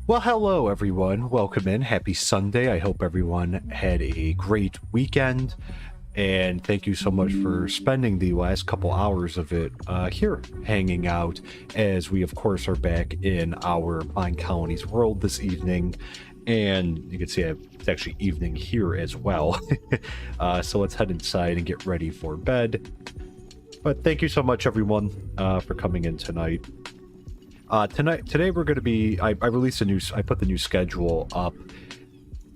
Well, hello everyone. Welcome in. Happy Sunday. I hope everyone had a great weekend. And thank you so much for spending the last couple hours of it here hanging out, as we, of course, are back in our MineColonies world this evening. And you can see it's actually evening here as well. So let's head inside and get ready for bed. But thank you so much, everyone, for coming in tonight. Today we're going to be, I put the new schedule up,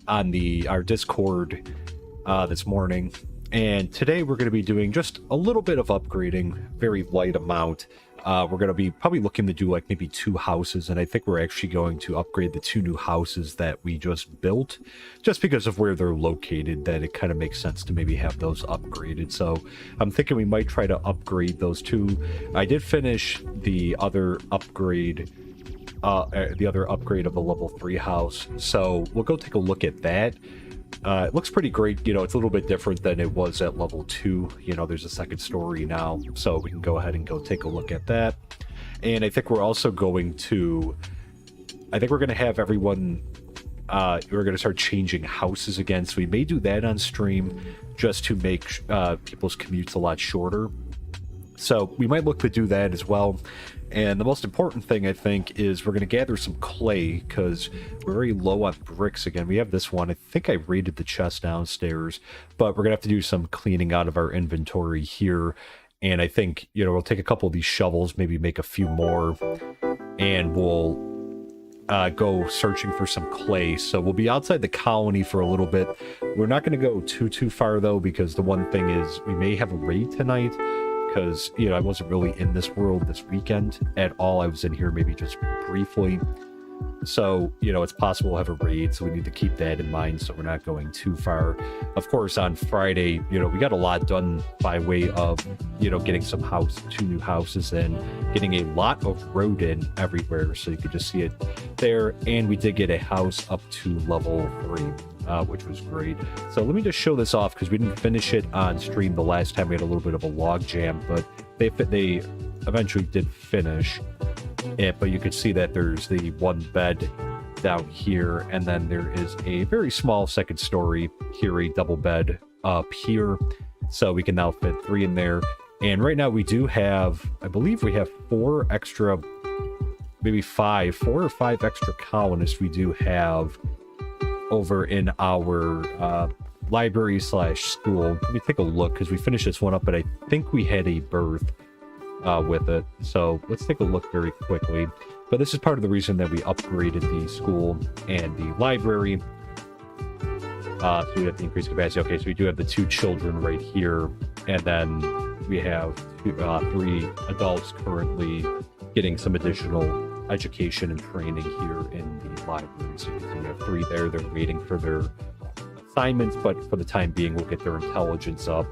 on our Discord this morning. And today we're going to be doing just a little bit of upgrading, very light amount. We're going to be probably looking to do like maybe 2 houses, and I think we're actually going to upgrade the 2 new houses that we just built, just because of where they're located, that it kind of makes sense to maybe have those upgraded. So I'm thinking we might try to upgrade those 2. I did finish the other upgrade of the level 3 house, so we'll go take a look at that. It looks pretty great. You know, it's a little bit different than it was at level 2. You know, there's a second story now, so we can go ahead and go take a look at that. And I think we're also going to, I think we're going to have everyone, we're going to start changing houses again, so we may do that on stream just to make people's commutes a lot shorter. So we might look to do that as well. And the most important thing, I think, is we're going to gather some clay, because we're very low on bricks again. We have this one. I think I raided the chest downstairs, but we're going to have to do some cleaning out of our inventory here. And I think, you know, we'll take a couple of these shovels, maybe make a few more, and we'll go searching for some clay. So we'll be outside the colony for a little bit. We're not going to go too far, though, because the one thing is we may have a raid tonight. Because, you know, I wasn't really in this world this weekend at all. I was in here maybe just briefly. So, you know, it's possible we'll have a raid, so we need to keep that in mind so we're not going too far. Of course, on Friday, you know, we got a lot done by way of, you know, getting some 2 new houses in, getting a lot of road in everywhere, so you could just see it there. And we did get a house up to level 3. Which was great. So let me just show this off, because we didn't finish it on stream the last time. We had a little bit of a log jam, but they eventually did finish it. But you could see that there's the 1 bed down here, and then there is a very small second story here, a double bed up here. So we can now fit 3 in there. And right now we do have, I believe we have 4 extra, maybe 4 or 5 extra colonists we do have over in our library / school. Let me take a look, because we finished this one up, but I think we had a birth with it. So let's take a look very quickly. But this is part of the reason that we upgraded the school and the library. So we have the increased capacity. Okay, so we do have the 2 children right here, and then we have 3 adults currently getting some additional education and training here in the library. So you can see we have 3 there. They're waiting for their assignments, but for the time being, we'll get their intelligence up.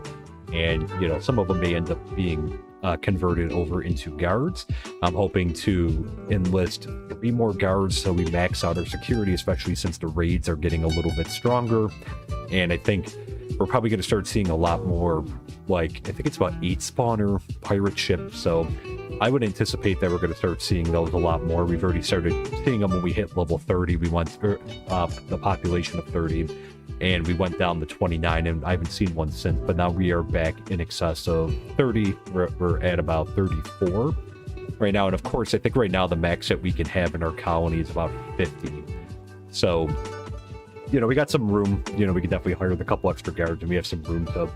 And, you know, some of them may end up being converted over into guards. I'm hoping to enlist 3 more guards so we max out our security, especially since the raids are getting a little bit stronger. And I think we're probably going to start seeing a lot more, like, I think it's about 8 spawner pirate ships. So I would anticipate that we're going to start seeing those a lot more. We've already started seeing them when we hit level 30. We went the population of 30, and we went down to 29, and I haven't seen one since. But now we are back in excess of 30. We're at about 34 right now. And of course, I think right now the max that we can have in our colony is about 50. So, you know, we got some room. You know, we can definitely hire a couple extra guards, and we have some room to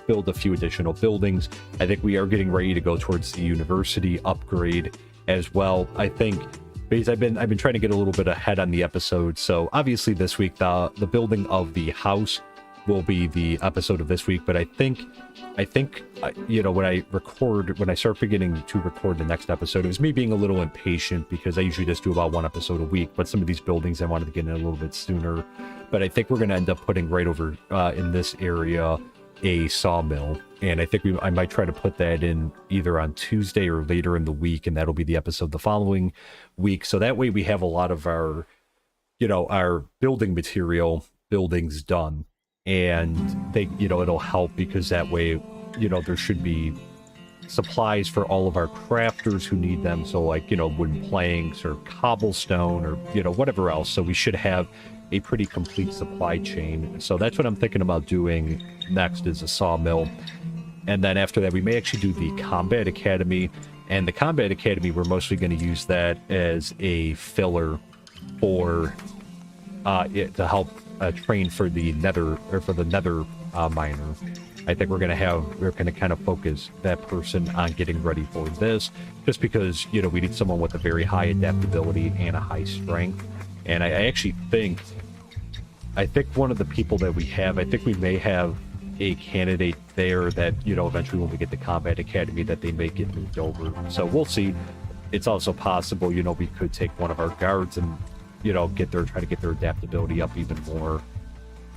build a few additional buildings. I think we are getting ready to go towards the university upgrade as well. I think, because I've been trying to get a little bit ahead on the episode. So obviously this week the building of the house will be the episode of this week. But I think you know, when I start beginning to record the next episode, it was me being a little impatient, because I usually just do about 1 episode a week. But some of these buildings I wanted to get in a little bit sooner. But I think we're going to end up putting right over in this area a sawmill, and I think I might try to put that in either on Tuesday or later in the week, and that'll be the episode the following week. So that way we have a lot of our, you know, our buildings done, and they, you know, it'll help, because that way, you know, there should be supplies for all of our crafters who need them. So, like, you know, wooden planks or cobblestone or, you know, whatever else. So we should have a pretty complete supply chain. So that's what I'm thinking about doing next, is a sawmill. And then after that, we may actually do the Combat Academy. And the Combat Academy, we're mostly going to use that as a filler for to help train for the nether miner. I think we're going to kind of focus that person on getting ready for this, just because, you know, we need someone with a very high adaptability and a high strength. And I actually think I think one of the people that we have, I think we may have a candidate there that, you know, eventually when we get the Combat Academy, that they may get moved over. So we'll see. It's also possible, you know, we could take one of our guards and, you know, try to get their adaptability up even more.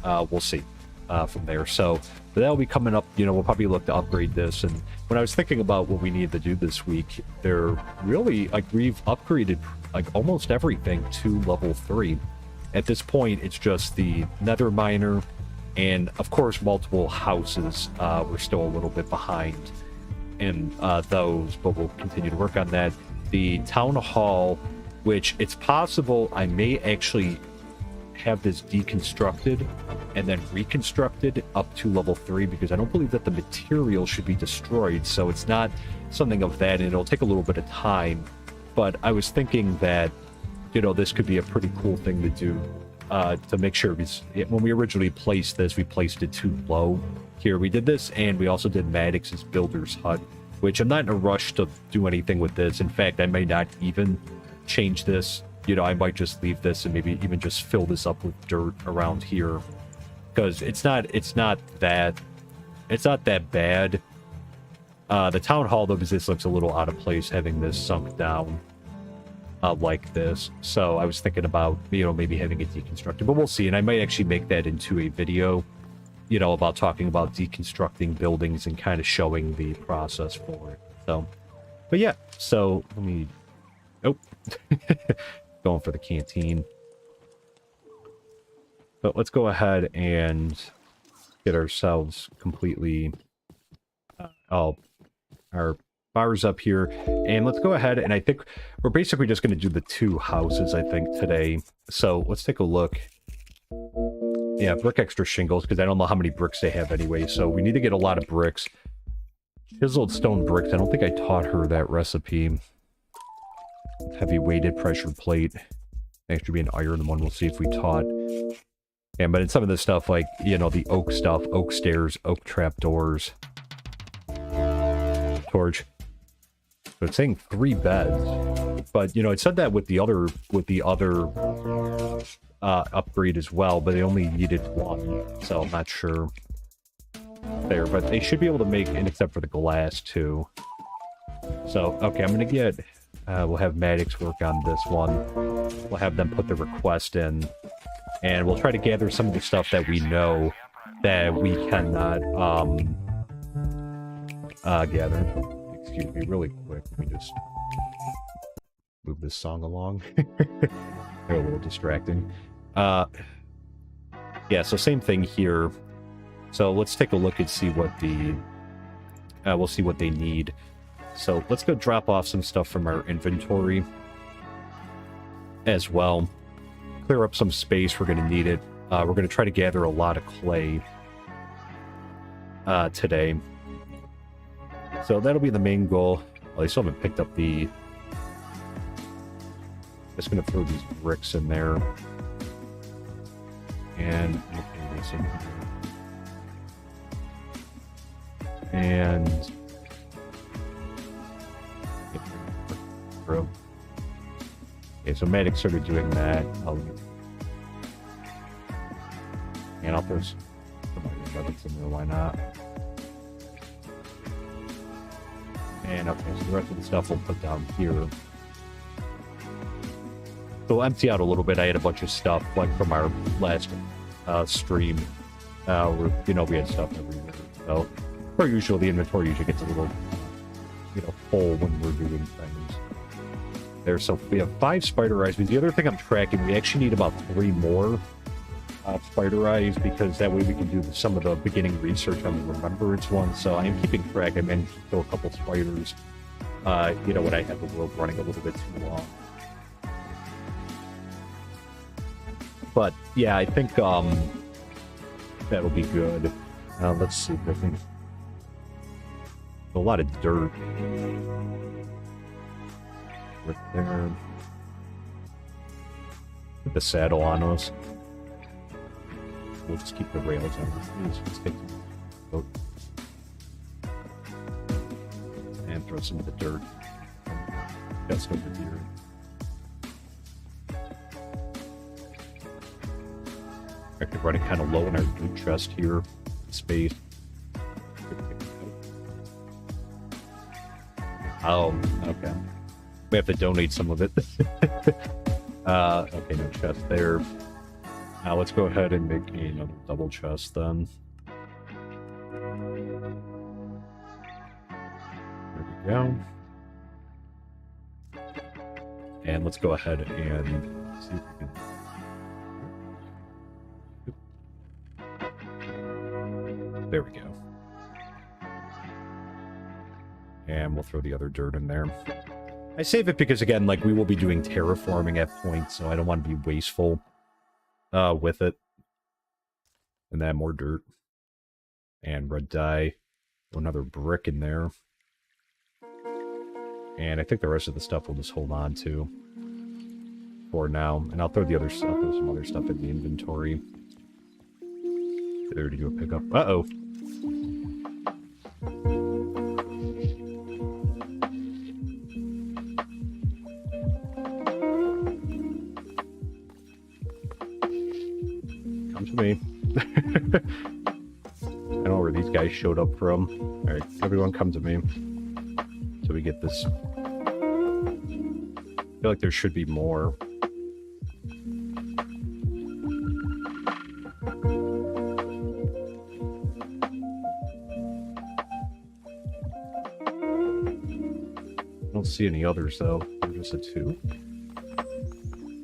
We'll see from there. So that'll be coming up. You know, we'll probably look to upgrade this. And when I was thinking about what we need to do this week, they're really, like, we've upgraded like almost everything to level 3. At this point, it's just the nether miner and, of course, multiple houses. We're still a little bit behind in those, but we'll continue to work on that. The town hall, which it's possible I may actually have this deconstructed and then reconstructed up to level 3, because I don't believe that the material should be destroyed, so it's not something of that, and it'll take a little bit of time. But I was thinking that, you know, this could be a pretty cool thing to do, to make sure, because when we originally placed this, we placed it too low. Here we did this, and we also did Maddox's builder's hut, which I'm not in a rush to do anything with this. In fact, I may not even change this. You know, I might just leave this and maybe even just fill this up with dirt around here, because it's not that bad. The town hall, though, because this looks a little out of place having this sunk down like this. So I was thinking about, you know, maybe having it deconstructed, but we'll see. And I might actually make that into a video, you know, about talking about deconstructing buildings and kind of showing the process for it. So, but yeah, so let me, oh, going for the canteen. But let's go ahead and get ourselves completely, all our bars up here. And let's go ahead, and I think we're basically just going to do the 2 houses, I think, today. So let's take a look. Yeah, brick extra shingles, because I don't know how many bricks they have anyway, so we need to get a lot of bricks. Chiseled stone bricks, I don't think I taught her that recipe. Heavy weighted pressure plate. Actually be an iron one, we'll see if we taught. Yeah, but in some of this stuff, like, you know, the oak stuff, oak stairs, oak trapdoors. Torch. So it's saying 3 beds. But, you know, it said that with the other upgrade as well, but they only needed 1, so I'm not sure there. But they should be able to make, and except for the glass too. So, okay, I'm gonna get, we'll have Maddox work on this one. We'll have them put the request in, and we'll try to gather some of the stuff that we know that we cannot gather. Excuse me, really quick, let me just move this song along. They're a little distracting. Yeah, so same thing here. So let's take a look and see what the we'll see what they need. So let's go drop off some stuff from our inventory as well. Clear up some space, we're going to need it. We're going to try to gather a lot of clay today. So that'll be the main goal. Well, I still haven't picked up the... Just going to throw these bricks in there. And... And... Okay, so Medic started doing that. And I'll throw some rabbits in there, why not? And okay, so the rest of the stuff we'll put down here. So we'll empty out a little bit. I had a bunch of stuff, like from our last stream, where, you know, we had stuff everywhere. So, per usual, the inventory usually gets a little, you know, full when we're doing things. There, so we have 5 spider eyes. But the other thing I'm tracking, we actually need about 3 more spider eyes, because that way we can do some of the beginning research on the remembrance one. So I am keeping track. I managed to kill a couple spiders, you know, when I had the world running a little bit too long. But yeah, I think that'll be good. Let's see. I think a lot of dirt right there. Put the saddle on us. We'll just keep the rails on. Let's take the boat and throw some of the dirt. That's over here. Actually running kind of low in our loot chest here. Space. Oh, okay. We have to donate some of it. Okay, no chest there. Now let's go ahead and make another double chest then. There we go. And let's go ahead and see if we can... There we go. And we'll throw the other dirt in there. I save it because, again, like, we will be doing terraforming at points, so I don't want to be wasteful with it. And then more dirt. And red dye. Another brick in there. And I think the rest of the stuff we'll just hold on to for now. And I'll throw the other stuff, throw some other stuff in the inventory. There to do a pickup. Uh-oh. Come to me. I don't know where these guys showed up from. Alright, everyone come to me. So we get this. I feel like there should be more. I don't see any others though. There's just a 2.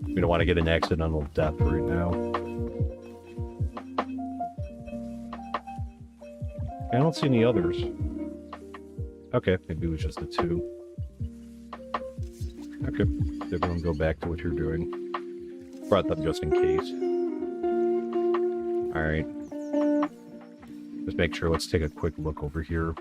We don't want to get an accidental death right now. I don't see any others. Okay, maybe it was just a 2. Okay, everyone go back to what you're doing. Brought them just in case. Alright. Just make sure, let's take a quick look over here.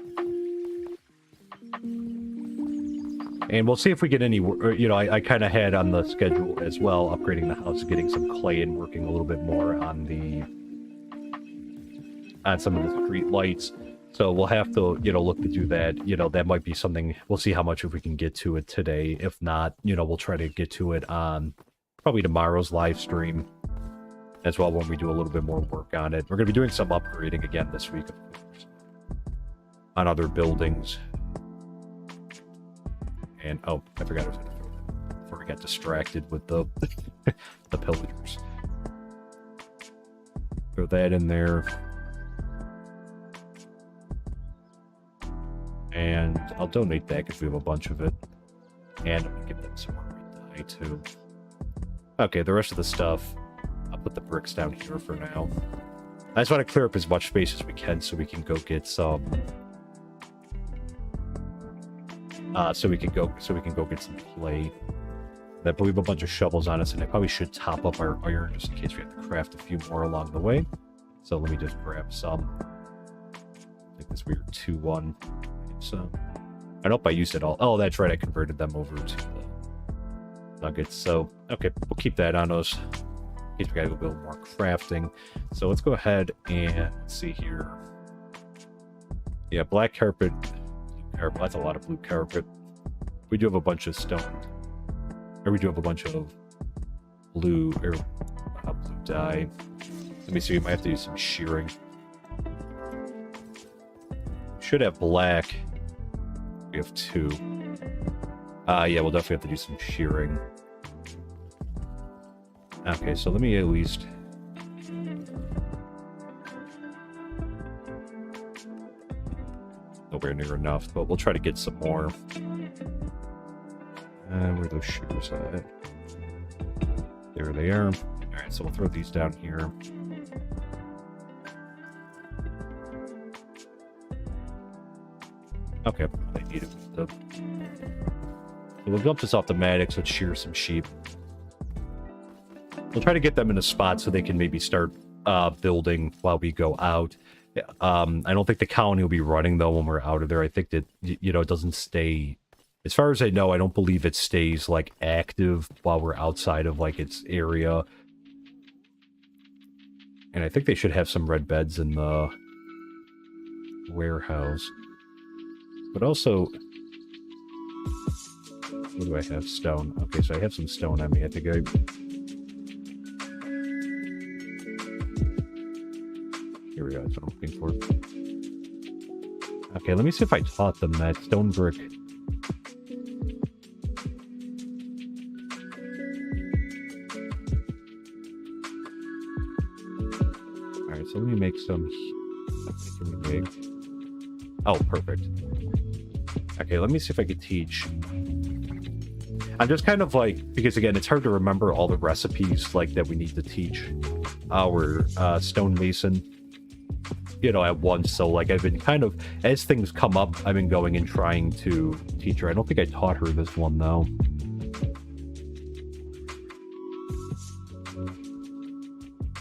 And we'll see if we get any, you know, I kind of had on the schedule as well, upgrading the house, getting some clay and working a little bit more on the, on some of the street lights. So we'll have to, you know, look to do that. You know, that might be something, we'll see how much if we can get to it today. If not, you know, we'll try to get to it on probably tomorrow's live stream as well when we do a little bit more work on it. We're going to be doing some upgrading again this week, of course, on other buildings. And, oh, I forgot I was going to throw that before we got distracted with the, the pillagers. Throw that in there. And I'll donate that because we have a bunch of it. And I'm going to give them some more red dye, too. Okay, the rest of the stuff, I'll put the bricks down here for now. I just want to clear up as much space as we can so we can go get some... so we can go get some clay. But we have a bunch of shovels on us, and I probably should top up our iron just in case we have to craft a few more along the way. So let me just grab some. I think this weird 2-1. So I don't know if I used it all. Oh, that's right. I converted them over to the nuggets. So okay, we'll keep that on us. In case we gotta go build more crafting. So let's go ahead and see here. Yeah, black carpet. That's a lot of blue carpet. We do have a bunch of stone. Or we do have a bunch of blue blue dye. Let me see, we might have to do some shearing. Should have black. We have 2. Yeah, we'll definitely have to do some shearing. Okay, so let me at least... Nowhere near enough, but we'll try to get some more. Where are those shears at? There they are. Alright, so we'll throw these down here. Okay, I need it with the... So we'll dump this off the Maddox, let's shear some sheep. We'll try to get them in a spot so they can maybe start building while we go out. I don't think the colony will be running, though, when we're out of there. I think that, you know, it doesn't stay... As far as I know, I don't believe it stays, like, active while we're outside of, like, its area. And I think they should have some red beds in the warehouse. But also... What do I have? Stone. Okay, so I have some stone on me. I think Here we go. That's what I'm looking for. Okay, let me see if I taught them that stone brick. Alright, so let me make some... Can we make... Oh, perfect. Okay, let me see if I could teach. I'm just kind of like, because again, it's hard to remember all the recipes like that we need to teach our stonemason, you know, at once. So like I've been kind of, as things come up, I've been going and trying to teach her. I don't think I taught her this one though.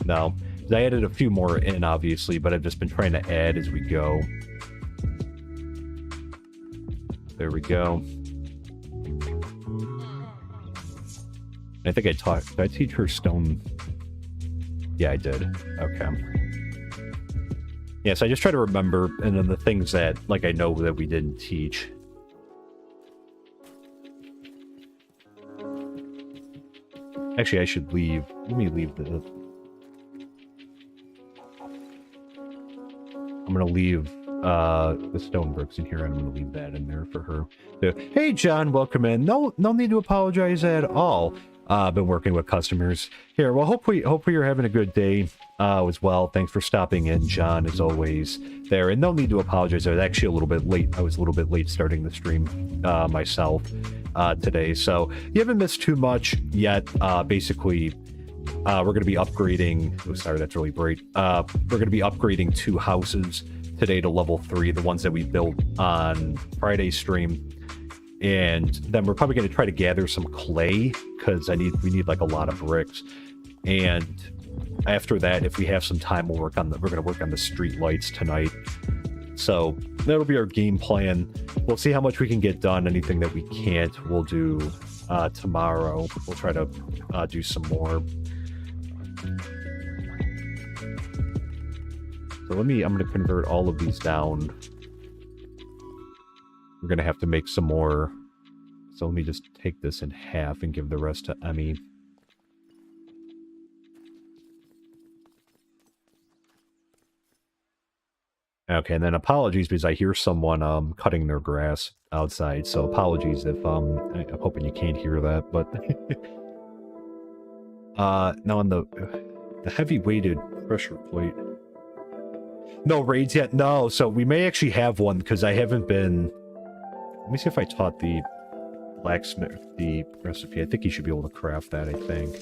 No, I added a few more in obviously, but I've just been trying to add as we go. There we go. I think I taught... Did I teach her stone? Yeah, I did. Okay. Yeah, so I just try to remember, and then the things that, like, I know that we didn't teach. Actually, I should leave. Let me leave the... I'm gonna leave the stone bricks in here. I'm gonna leave that in there for her. So, hey, John, welcome in. No need to apologize at all. Been working with customers here. Well, hopefully you're having a good day as well. Thanks for stopping in, John, as always there. And no need to apologize. I was actually a little bit late. I was a little bit late starting the stream myself today. So you haven't missed too much yet. Basically, we're going to be upgrading... Oh, sorry, that's really bright. We're going to be upgrading 2 houses today to level 3, the ones that we built on Friday's stream. And then we're probably going to try to gather some clay, because we need like a lot of bricks. And after that, if we have some time, we're going to work on the street lights tonight. So that'll be our game plan. We'll see how much we can get done. Anything that we can't, we'll do tomorrow. We'll try to do some more. So I'm going to convert all of these down. We're going to have to make some more. So let me just take this in half and give the rest to Emmy. Okay, and then apologies because I hear someone cutting their grass outside. So apologies if I'm hoping you can't hear that, but now on the heavy weighted pressure plate. No raids yet? No, so we may actually have one because I haven't been... Let me see if I taught the blacksmith the recipe. I think he should be able to craft that, I think.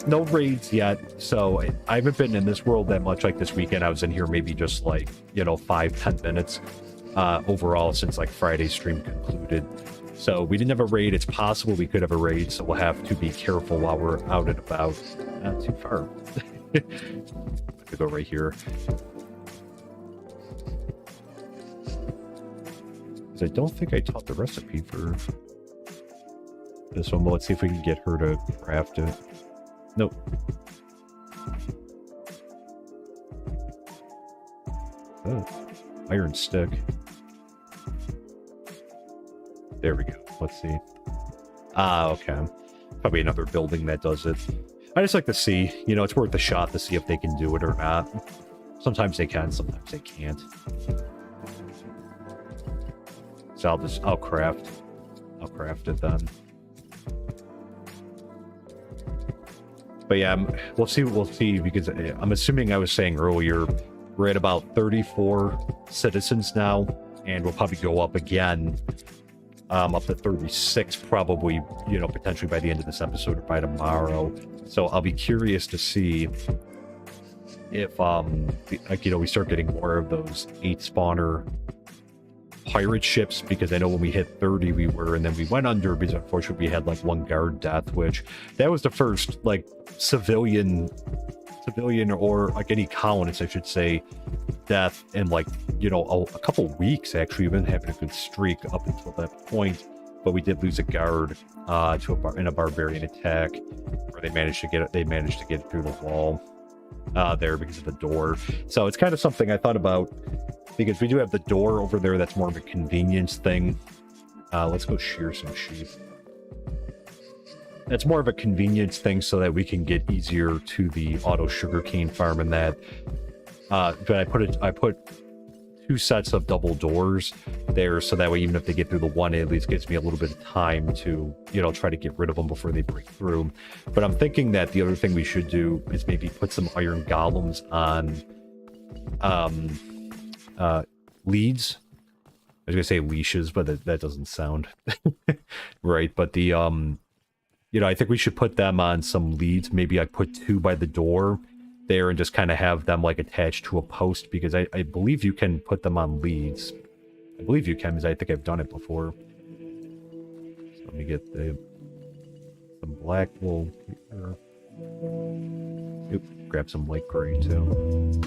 No raids yet, so I haven't been in this world that much. Like this weekend, I was in here maybe just like, you know, 5-10 minutes overall since like Friday's stream concluded. So we didn't have a raid. It's possible we could have a raid, so we'll have to be careful while we're out and about. Not too far. To go right here. I don't think I taught the recipe for this one, but let's see if we can get her to craft it. Nope. Oh, iron stick. There we go. Let's see. Okay. Probably another building that does it. I just like to see, you know, it's worth a shot to see if they can do it or not. Sometimes they can, sometimes they can't. So I'll craft it then. But yeah, we'll see, because I'm assuming I was saying earlier, we're at about 34 citizens now, and we'll probably go up again, up to 36 probably, you know, potentially by the end of this episode or by tomorrow. So I'll be curious to see if, like, you know, we start getting more of those 8 spawner pirate ships, because I know when we hit 30 we were, and then we went under because unfortunately we had like 1 guard death, which that was the first like civilian or like any colonist, I should say, death in like, you know, a couple weeks. Actually, we've been having a good streak up until that point, but we did lose a guard in a barbarian attack where they managed to get it through the wall there because of the door. So it's kind of something I thought about, because we do have the door over there. That's more of a convenience thing. Let's go shear some sheep. That's more of a convenience thing so that we can get easier to the auto sugarcane farm, and that but I put 2 sets of double doors there, so that way even if they get through the one, it at least gives me a little bit of time to, you know, try to get rid of them before they break through. But I'm thinking that the other thing we should do is maybe put some iron golems on leads. I was gonna say leashes, but that doesn't sound right. But the you know, I think we should put them on some leads. Maybe I put 2 by the door there and just kind of have them like attached to a post, because I believe you can put them on leads. I believe you can, because I think I've done it before. So let me get some black wool here. Oop, grab some light gray too.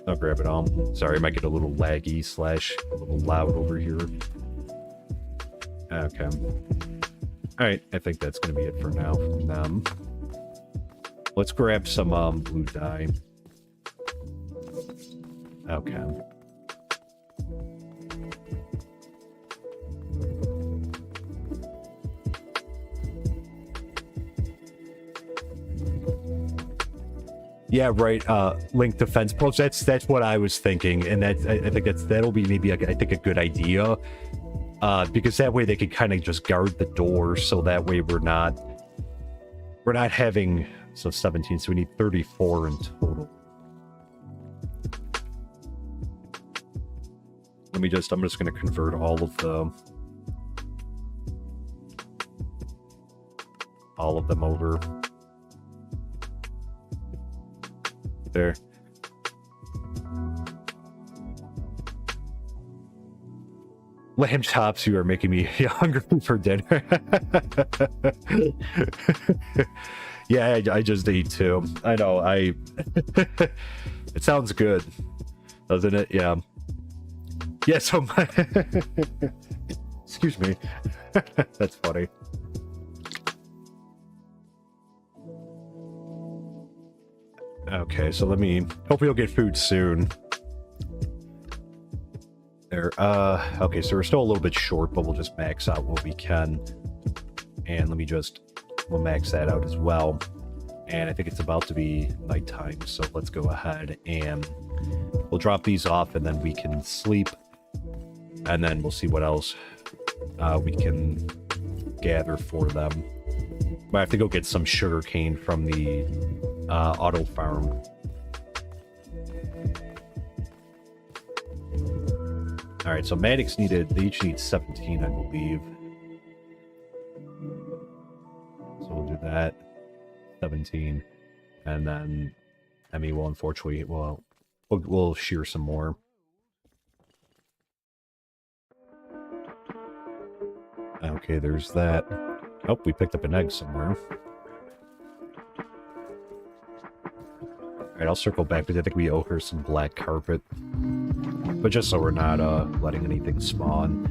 I'll grab it all. Sorry, I might get a little laggy / a little loud over here. Okay. Alright, I think that's going to be it for now. Let's grab some blue dye. Okay. Yeah, right. Link defense post. That's what I was thinking, and I think that'll be maybe I think a good idea. Because that way they can kind of just guard the door, so that way we're not having 17, so we need 34 in total. I'm just going to convert all of them over. There. Lamb chops, you are making me hungry for dinner. Yeah, I just ate too. I know, it sounds good, doesn't it? Yeah. Yeah, so my... Excuse me. That's funny. Okay, so hopefully you'll get food soon. There, okay, so we're still a little bit short, but we'll just max out what we can. And we'll max that out as well. And I think it's about to be nighttime, so let's go ahead and we'll drop these off, and then we can sleep. And then we'll see what else we can gather for them. Might have to go get some sugar cane from the auto farm. Alright, so Maddox they each need 17, I believe. So we'll do that. 17. And then Emmy will unfortunately, we'll shear some more. Okay, there's that. Oh, we picked up an egg somewhere. Alright, I'll circle back because I think we owe her some black carpet. But just so we're not letting anything spawn.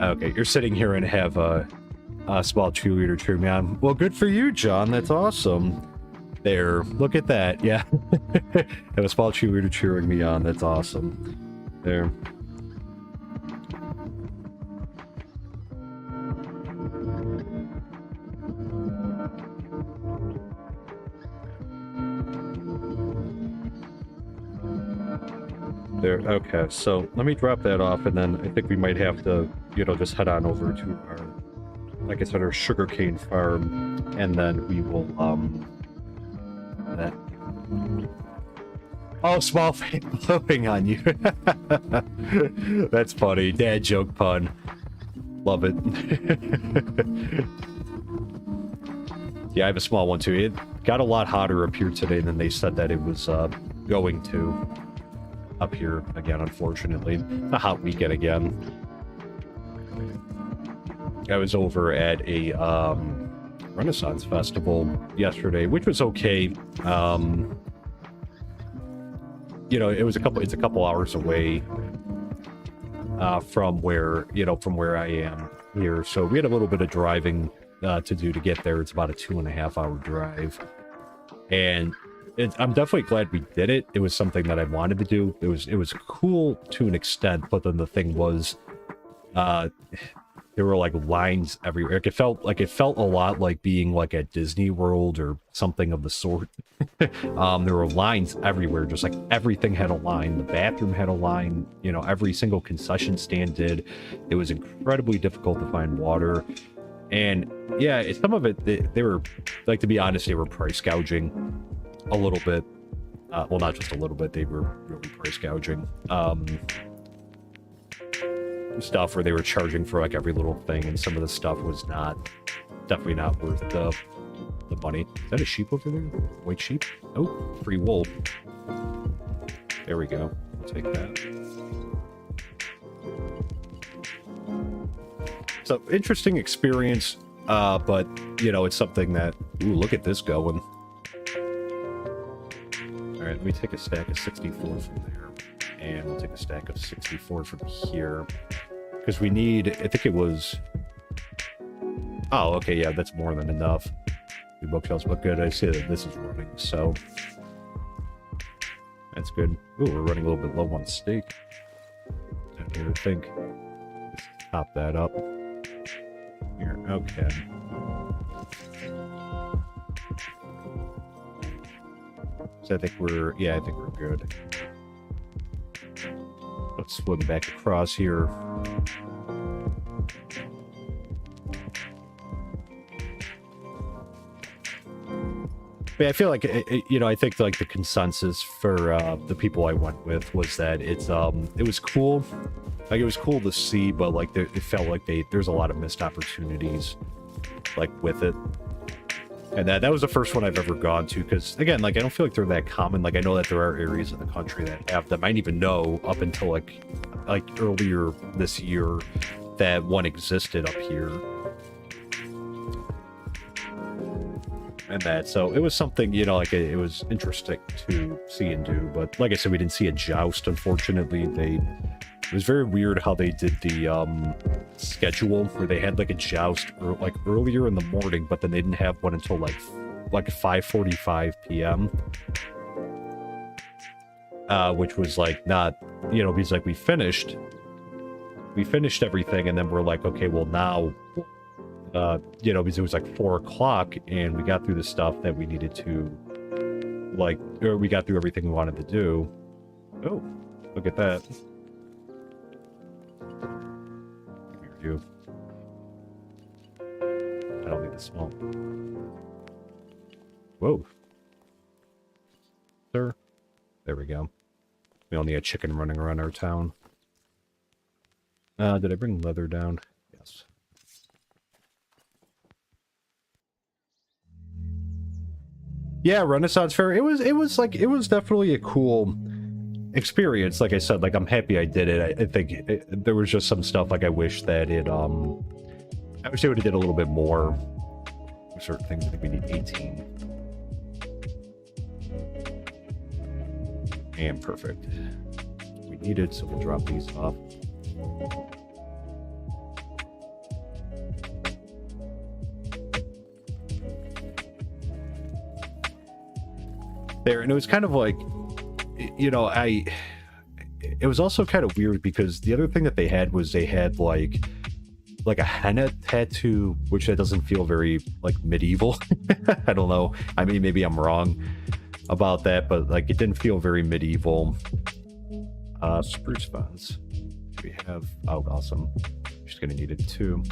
Okay, you're sitting here and have a small cheerleader cheer me on. Well, good for you, John. That's awesome. There, look at that. Yeah. Have a small cheerleader cheering me on. That's awesome. There. There. Okay, so let me drop that off, and then I think we might have to, just head on over to our, like I said, our sugarcane farm, and then we will, Oh, small fan blowing on you. That's funny. Dad joke pun. Love it. Yeah, I have a small one too. It got a lot hotter up here today than they said that it was going to. Up here again, unfortunately. A hot weekend again. I was over at a Renaissance festival yesterday, which was okay. It's a couple hours away from where I am here. So we had a little bit of driving to do to get there. It's about a 2.5 hour drive. And I'm definitely glad we did it. It was something that I wanted to do. It was cool to an extent, but then the thing was, Uh, there were like lines everywhere. Like it felt a lot like being like at Disney World or something of the sort. There were lines everywhere, just like everything had a line. The bathroom had a line, you know, every single concession stand did. It was incredibly difficult to find water. And yeah, some of it, they were, like, to be honest, they were price gouging a little bit. Well, not just a little bit, they were really price gouging. Stuff where they were charging for like every little thing, and some of the stuff was definitely not worth the money. Is that a sheep over there? White sheep? Oh, free wool. There we go. I'll take that. So, interesting experience, but, you know, it's something that... Ooh, look at this going. Alright, let me take a stack of 64 from there. And we'll take a stack of 64 from here. Because we need... I think it was... Oh, okay, yeah, that's more than enough. The bookshelves look good. I see that this is running, so... That's good. Ooh, we're running a little bit low on steak. Down here, I think. Let's top that up. Here, okay. So I think we're... Yeah, I think we're good. Let's swim back across here. But I feel like, you know, I think like the consensus for the people I went with was that it was cool. Like, it was cool to see, but like it felt like there's a lot of missed opportunities, like, with it. And that was the first one I've ever gone to, because, again, like, I don't feel like they're that common. Like, I know that there are areas in the country that have them. I didn't even know up until, like earlier this year that one existed up here. And that, so it was something, you know, like, it was interesting to see and do. But, like I said, we didn't see a joust, unfortunately. It was very weird how they did the schedule, where they had like a joust like earlier in the morning, but then they didn't have one until like 5:45 p.m. Which was like not, you know, because like we finished everything, and then we're like, okay, well now, you know, because it was like 4 o'clock, and we got through the stuff that we needed to, like, or we got through everything we wanted to do. Oh, look at that. You. I don't need the small. Whoa. Sir. There we go. We only had chicken running around our town. Did I bring leather down? Yes. Yeah, Renaissance Fair. It was definitely a cool experience. Like I said, like, I'm happy I did it. I think there was just some stuff, like, I wish that it I wish they would have did a little bit more with certain things. I think we need 18. And perfect. We need it, so we'll drop these off. There, and it was kind of like, you know, it was also kind of weird, because the other thing that they had was they had like a henna tattoo, which that doesn't feel very like medieval. I don't know. I mean, maybe I'm wrong about that, but like it didn't feel very medieval. Spruce vines. We have, oh, awesome. Just gonna need it too.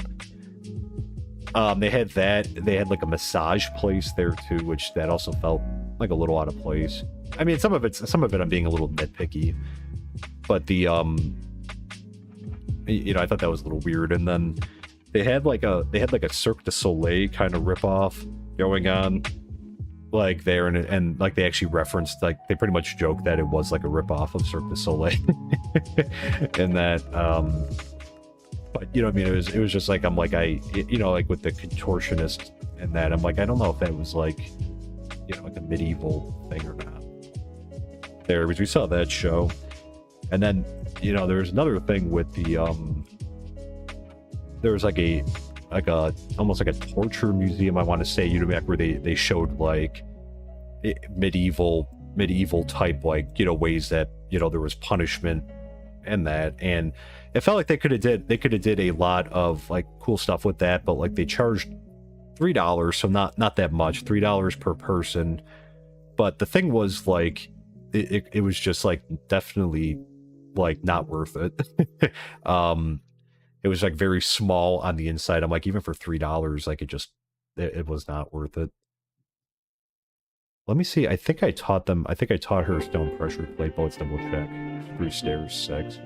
They had that. They had like a massage place there too, which that also felt like a little out of place. I mean, some of it I'm being a little nitpicky, but the you know, I thought that was a little weird. And then they had like a Cirque du Soleil kind of ripoff going on, like there, and like they actually referenced, like, they pretty much joked that it was like a ripoff of Cirque du Soleil, and that but, you know what I mean, it was just like, I'm like, you know, like with the contortionist and that, I'm like, I don't know if that was like, you know, like a medieval thing or not. There, because we saw that show. And then, you know, there's another thing with the there was like a almost like a torture museum, I want to say, you know, back where they showed like medieval type, like, you know, ways that, you know, there was punishment and that, and it felt like they could have did a lot of like cool stuff with that, but like they charged $3, so not that much, $3 per person. But the thing was like it was just like definitely like not worth it. It was like very small on the inside. I'm like, even for $3, like it was not worth it. Let me see. I think I taught her stone pressure plate, but let's double check. Spruce stairs 6.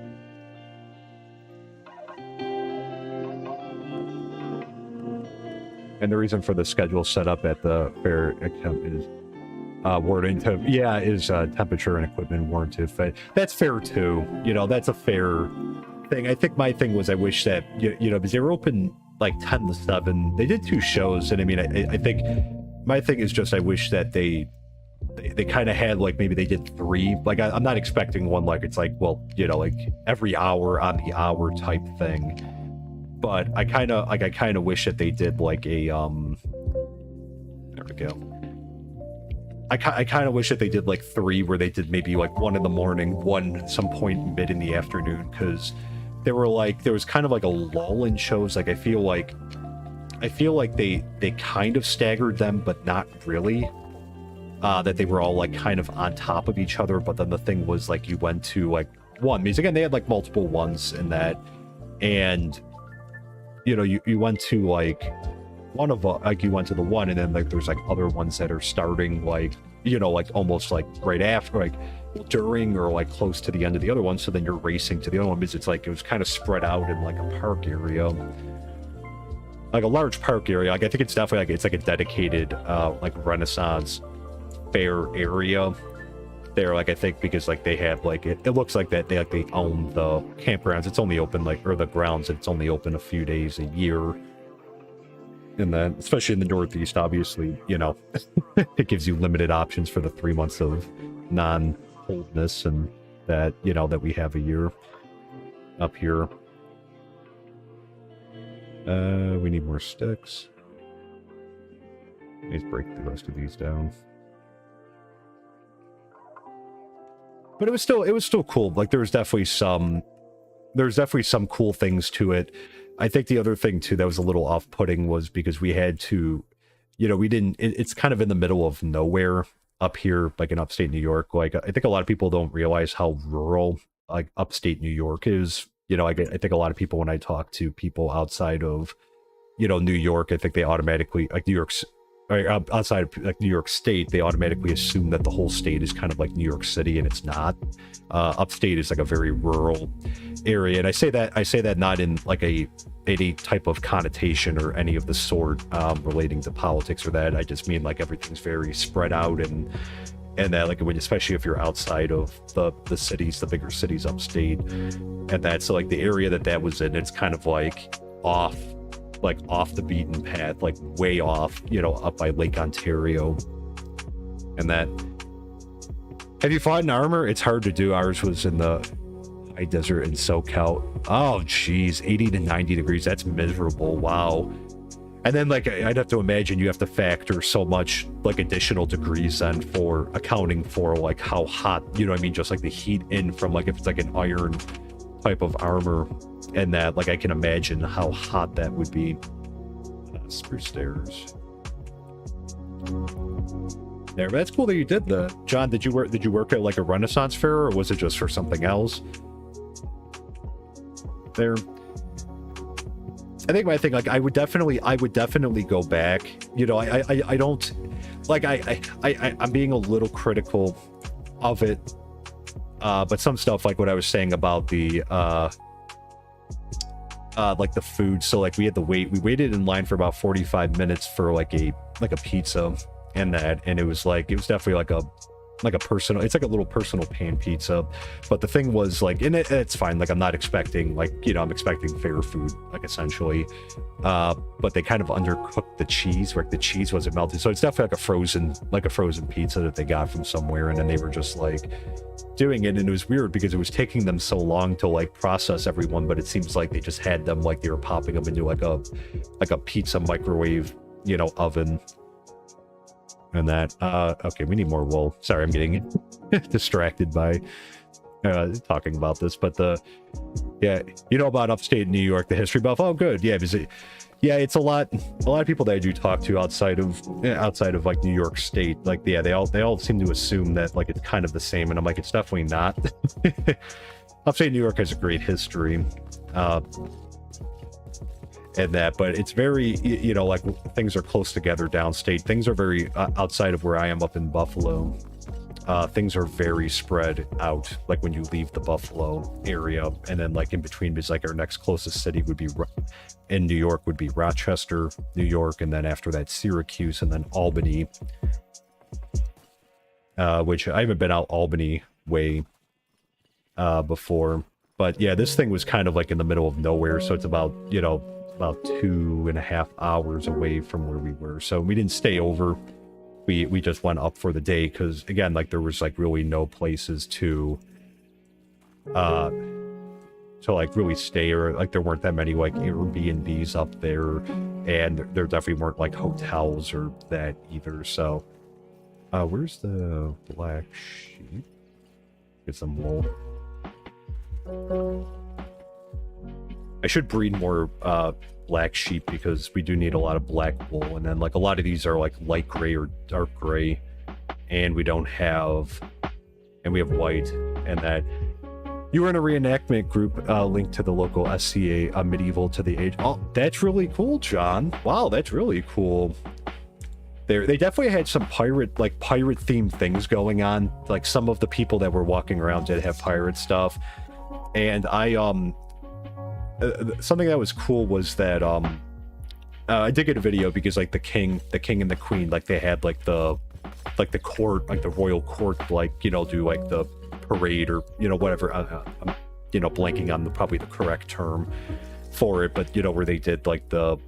And the reason for the schedule set up at the fair account is temperature and equipment warranted. But that's fair too. You know, that's a fair thing. I think my thing was I wish that you know, because they were open like 10 to 7. They did 2 shows, and I mean, I think my thing is just I wish that they kind of had like maybe they did 3. Like I'm not expecting one like it's like, well, you know, like every hour on the hour type thing. But I kind of wish that they did like a there we go. I kind of wish that they did like 3 where they did maybe like 1 in the morning, 1 some point mid in the afternoon, because there was kind of like a lull in shows. Like I feel like they kind of staggered them, but not really. That they were all like kind of on top of each other, but then the thing was like you went to like one, because again they had like multiple ones in that, and you know, you went to like one of like you went to the one, and then like there's like other ones that are starting like, you know, like almost like right after, like during or like close to the end of the other one, so then you're racing to the other one, because it's like it was kind of spread out in like a park area, like a large park area. Like I think it's definitely like it's like a dedicated like Renaissance fair area there, like I think because like they have like it looks like that they own the campgrounds. It's only open like, or the grounds, it's only open a few days a year. And then especially in the Northeast, obviously, you know, it gives you limited options for the 3 months of non-coldness and that, you know, that we have a year up here. We need more sticks. Let's break the rest of these down. But it was still cool. Like there's definitely some cool things to it. I think the other thing too that was a little off-putting was because we had to, you know, it's kind of in the middle of nowhere up here, like in upstate New York. Like I think a lot of people don't realize how rural like upstate New York is. You know, I think a lot of people, when I talk to people outside of, you know, New York, I think they automatically, like New York's, outside of like New York State, they automatically assume that the whole state is kind of like New York City, and it's not. Upstate is like a very rural area, and I say that not in like any type of connotation or any of the sort relating to politics or that. I just mean like everything's very spread out, and that like when, especially if you're outside of the cities, the bigger cities upstate, and that's so like the area that was in, it's kind of like off the beaten path, like way off, you know, up by Lake Ontario. And that, have you fought in armor? It's hard to do. Ours was in the high desert in SoCal. Oh geez, 80 to 90 degrees. That's miserable. Wow. And then like I'd have to imagine you have to factor so much like additional degrees then for accounting for like how hot, you know what I mean, just like the heat in from like if it's like an iron type of armor, and that like I can imagine how hot that would be. Spruce stairs there. But that's cool that you did that. John, did you work at like a Renaissance fair, or was it just for something else there? I think my thing, like I would definitely go back. You know, I don't like I'm being a little critical of it, but some stuff like what I was saying about the like the food. So like we waited in line for about 45 minutes for like a pizza, and it was definitely like a personal, it's like a little personal pan pizza. But the thing was like, and it's fine, like I'm not expecting like, you know, I'm expecting fair food, like essentially, but they kind of undercooked the cheese, where the cheese wasn't melted, so it's definitely like a frozen pizza that they got from somewhere, and then they were just like doing it. And it was weird because it was taking them so long to like process everyone, but it seems like they just had them, like they were popping them into like a pizza microwave, you know, oven. And that okay, we need more wool. Sorry, I'm getting distracted by talking about this, but yeah, you know about upstate New York, the history buff. Oh, good. Yeah, yeah, it's a lot of people that I do talk to outside of like New York State. Like, yeah, they all seem to assume that like it's kind of the same, and I'm like, it's definitely not. Upstate New York has a great history, and that, but it's very, you know, like things are close together downstate. Things are very outside of where I am up in Buffalo. Things are very spread out, like when you leave the Buffalo area, and then like in between, because like our next closest city would be in New York would be Rochester, New York, and then after that Syracuse, and then Albany, which I haven't been out Albany way before, but yeah, this thing was kind of like in the middle of nowhere, so it's about, you know, about 2.5 hours away from where we were, so we didn't stay over. We just went up for the day because, again, like there was like really no places to like really stay, or like there weren't that many like Airbnbs up there, and there definitely weren't like hotels or that either. So where's the black sheep? Get some wool. I should breed more black sheep because we do need a lot of black wool, and then like a lot of these are like light gray or dark gray, and we don't have, and we have white. And that you were in a reenactment group linked to the local SCA medieval to the age. Oh, that's really cool, John. Wow, that's really cool. They definitely had some pirate themed things going on. Like some of the people that were walking around did have pirate stuff, and something that was cool was that I did get a video because like the king and the queen, like they had like the court, like the royal court, like, you know, do like the parade or, you know, whatever. I'm, you know, blanking on probably the correct term for it, but you know, where they did like the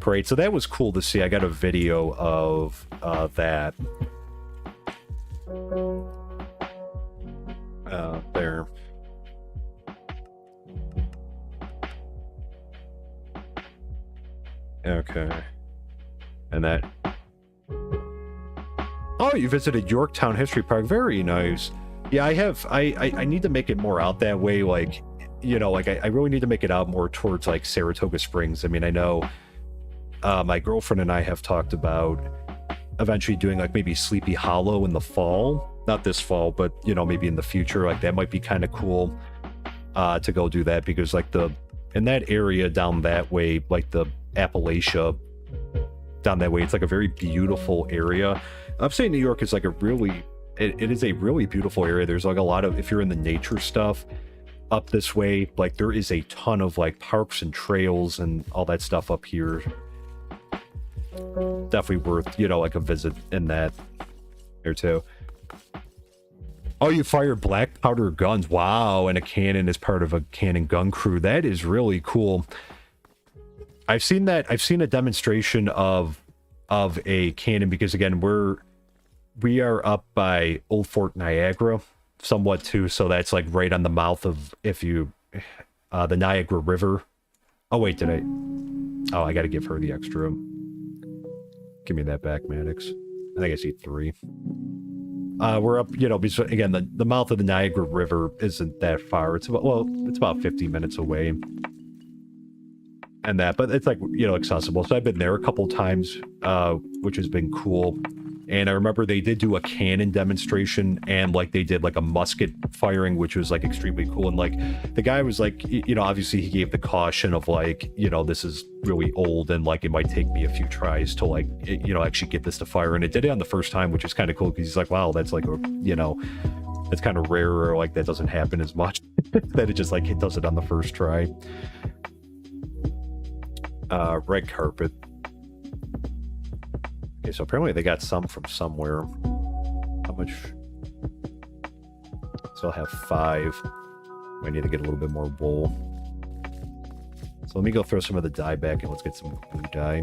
parade. So that was cool to see. I got a video of that. There. Okay. And that... Oh, you visited Yorktown History Park. Very nice. Yeah, I have. I need to make it more out that way. Like, you know, like I really need to make it out more towards like Saratoga Springs. I mean, I know my girlfriend and I have talked about eventually doing like maybe Sleepy Hollow in the fall. Not this fall, but, you know, maybe in the future. Like that might be kind of cool to go do that, because like in that area down that way, like the Appalachia down that way, it's like a very beautiful area. Upstate New York is like a really, it is a really beautiful area. There's like a lot of, if you're in the nature stuff up this way, like there is a ton of like parks and trails and all that stuff up here. Definitely worth, you know, like a visit in that there too. Oh, you fire black powder guns. Wow, and a cannon is part of a cannon gun crew. That is really cool. I've seen that. I've seen a demonstration of a cannon, because again, we are up by Old Fort Niagara somewhat too, so that's like right on the mouth of, if you the Niagara River. Oh wait, did I? Oh, I got to give her the extra. Give me that back, Maddox. I think I see 3. We're up, you know, because again, the mouth of the Niagara River isn't that far. It's about, well, it's about 50 minutes away. And that, but it's like, you know, accessible. So I've been there a couple times, which has been cool. And I remember they did do a cannon demonstration, and like they did like a musket firing, which was like extremely cool. And like the guy was like, you know, obviously he gave the caution of like, you know, this is really old and like it might take me a few tries to like, you know, actually get this to fire. And it did it on the first time, which is kind of cool, because he's like, wow, that's like, you know, that's kind of rare, or like that doesn't happen as much. That it just like it does it on the first try. Red carpet. Okay, so apparently they got some from somewhere. How much? So I'll have 5. I need to get a little bit more wool. So let me go throw some of the dye back, and let's get some blue dye.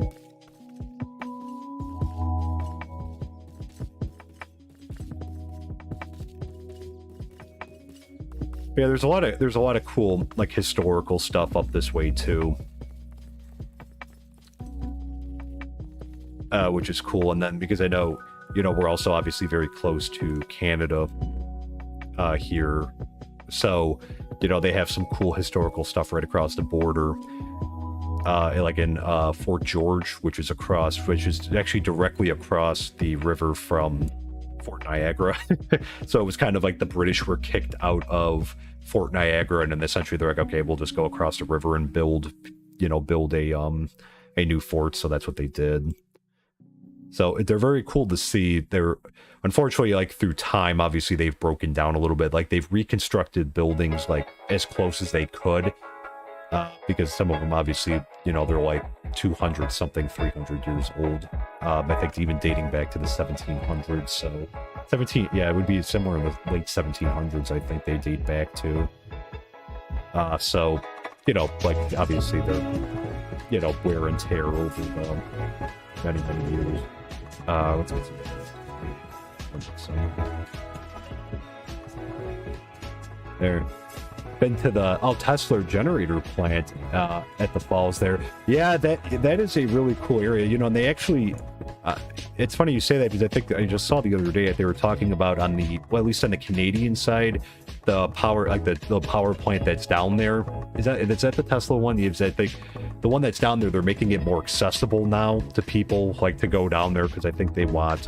Yeah, there's a lot of cool like historical stuff up this way too. Which is cool. And then because I know, you know, we're also obviously very close to Canada here. So, you know, they have some cool historical stuff right across the border. Like in Fort George, which is actually directly across the river from Fort Niagara. So it was kind of like the British were kicked out of Fort Niagara, and then essentially they're like, okay, we'll just go across the river and build a new fort. So that's what they did. So they're very cool to see. They're unfortunately, like, through time, obviously they've broken down a little bit. Like, they've reconstructed buildings like as close as they could, because some of them obviously, you know, they're like 200 something, 300 years old. I think even dating back to the 1700s. So it would be somewhere in the late 1700s. I think they date back to. So, you know, like, obviously they're, you know, wear and tear over the many years. Let's get there. Been to the Tesla generator plant at the falls there. Yeah, that is a really cool area. You know, and they actually, it's funny you say that, because I think I just saw the other day that they were talking about on the, well, at least on the Canadian side, the power, like the power plant that's down there. Is that the Tesla one? Is that the one that's down there? They're making it more accessible now to people, like, to go down there, because I think they want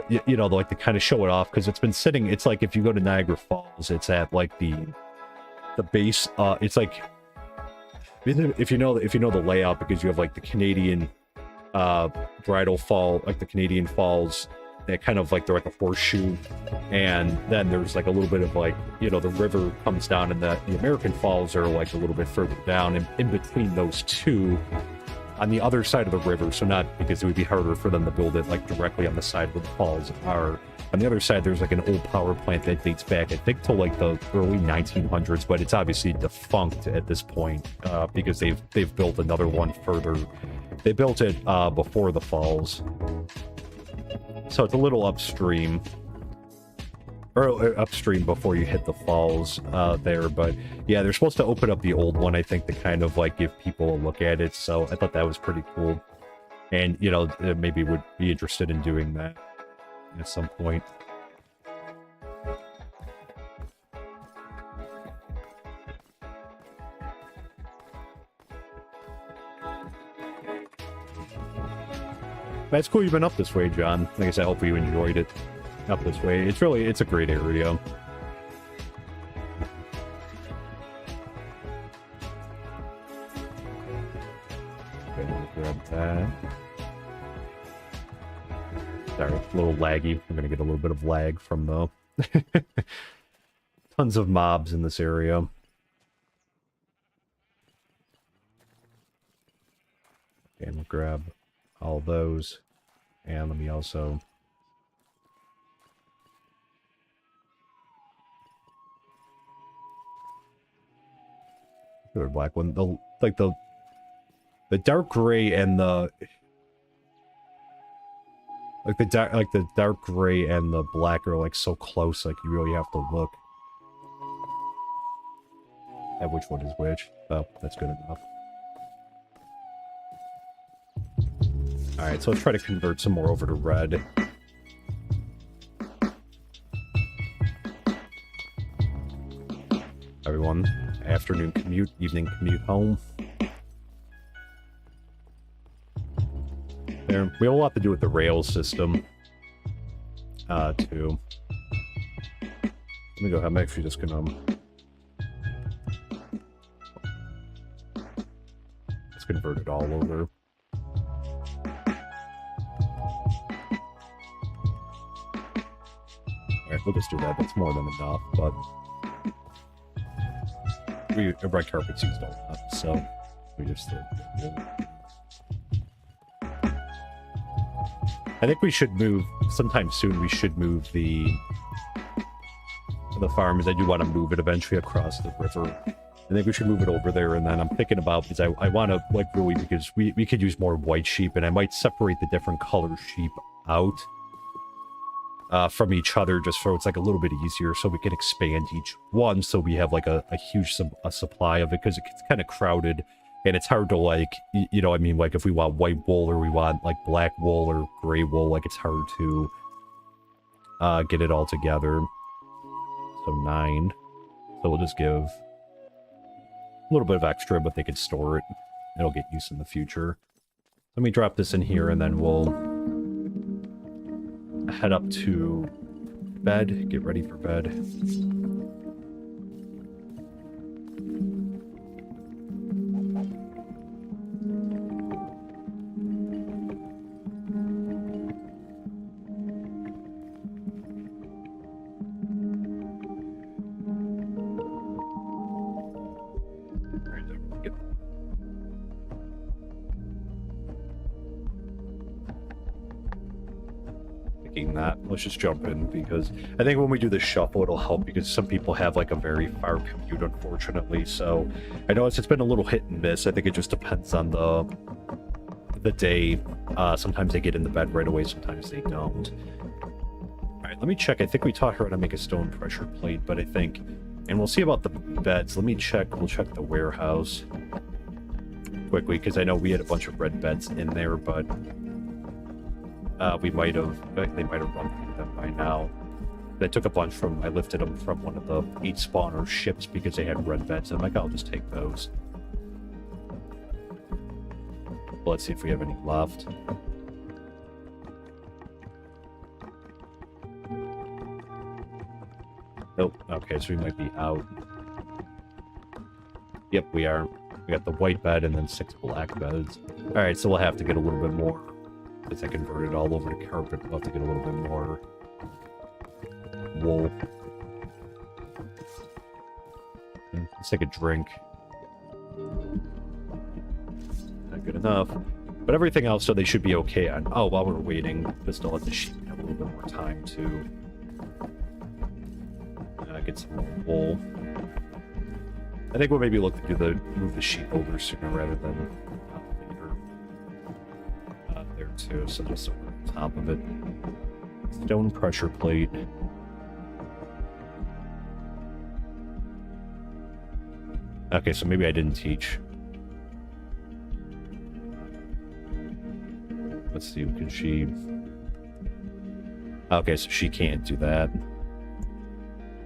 you know, like, to kind of show it off, because it's been sitting. It's like if you go to Niagara Falls, it's at like the base. It's like, if you know the layout, because you have like the Canadian bridal fall, like the Canadian Falls, that kind of like, they're like a horseshoe, and then there's like a little bit of, like, you know, the river comes down, and the American Falls are like a little bit further down, and in between those two, on the other side of the river, so not, because it would be harder for them to build it like directly on the side where the falls are. On the other side, there's like an old power plant that dates back, I think, to like the early 1900s, but it's obviously defunct at this point, because they've built another one further. They built it before the falls, so it's a little upstream. Or upstream before you hit the falls there. But yeah, they're supposed to open up the old one, I think, to kind of like give people a look at it. So I thought that was pretty cool, and, you know, maybe would be interested in doing that at some point. That's cool you've been up this way, John. Like I said, hopefully you enjoyed it. Up this way. It's a great area. Okay, let me grab that. Sorry, a little laggy. I'm gonna get a little bit of lag from the tons of mobs in this area. Okay, we'll grab all those. And let me also... black one, the dark gray and the dark gray and the black are like so close, like you really have to look at which one is which. Oh, that's good enough. Alright, so let's try to convert some more over to red. Everyone, afternoon commute, evening commute home. There, we have a lot to do with the rail system, too. Let me go. I'm actually just gonna let's convert it all over. Alright, we'll just do that. That's more than enough, but a red carpet seats don't have, so we just I think we should move sometime soon. We should move the farms. I do want to move it eventually across the river. I think we should move it over there, and then I'm thinking about, because I want to, like, really, because we could use more white sheep, and I might separate the different color sheep out from each other, just so it's like a little bit easier, so we can expand each one, so we have like a huge supply of it, because it gets kind of crowded, and it's hard to, like, you know, I mean, like, if we want white wool, or we want like black wool or gray wool, like, it's hard to get it all together. So 9. So we'll just give a little bit of extra, but they could store it. It'll get used in the future. Let me drop this in here, and then we'll head up to bed. Get ready for bed. That. Let's just jump in, because I think when we do the shuffle, it'll help, because some people have like a very far commute, unfortunately. So I know it's been a little hit and miss. I think it just depends on the day. Sometimes they get in the bed right away, sometimes they don't. All right, let me check. I think we taught her how to make a stone pressure plate, but I think, and we'll see about the beds. Let me check. We'll check the warehouse quickly, because I know we had a bunch of red beds in there, but they might have run through them by now. I took a bunch from, I lifted them from one of the 8 spawner ships because they had red beds. I'm like, I'll just take those. Well, let's see if we have any left. Nope. Okay, so we might be out. Yep, we are. We got the white bed and then 6 black beds. Alright, so we'll have to get a little bit more. Since I converted all over to carpet, we'll have to get a little bit more wool. Let's take a drink. Not good enough. But everything else, so they should be okay on... Oh, while we're waiting, just to let the sheep have a little bit more time to get some more wool. I think we'll maybe look to move the sheep over sooner rather than later. There too, so just over the top of it. Stone pressure plate. Okay, so maybe I didn't teach. Let's see, can she... Okay, so she can't do that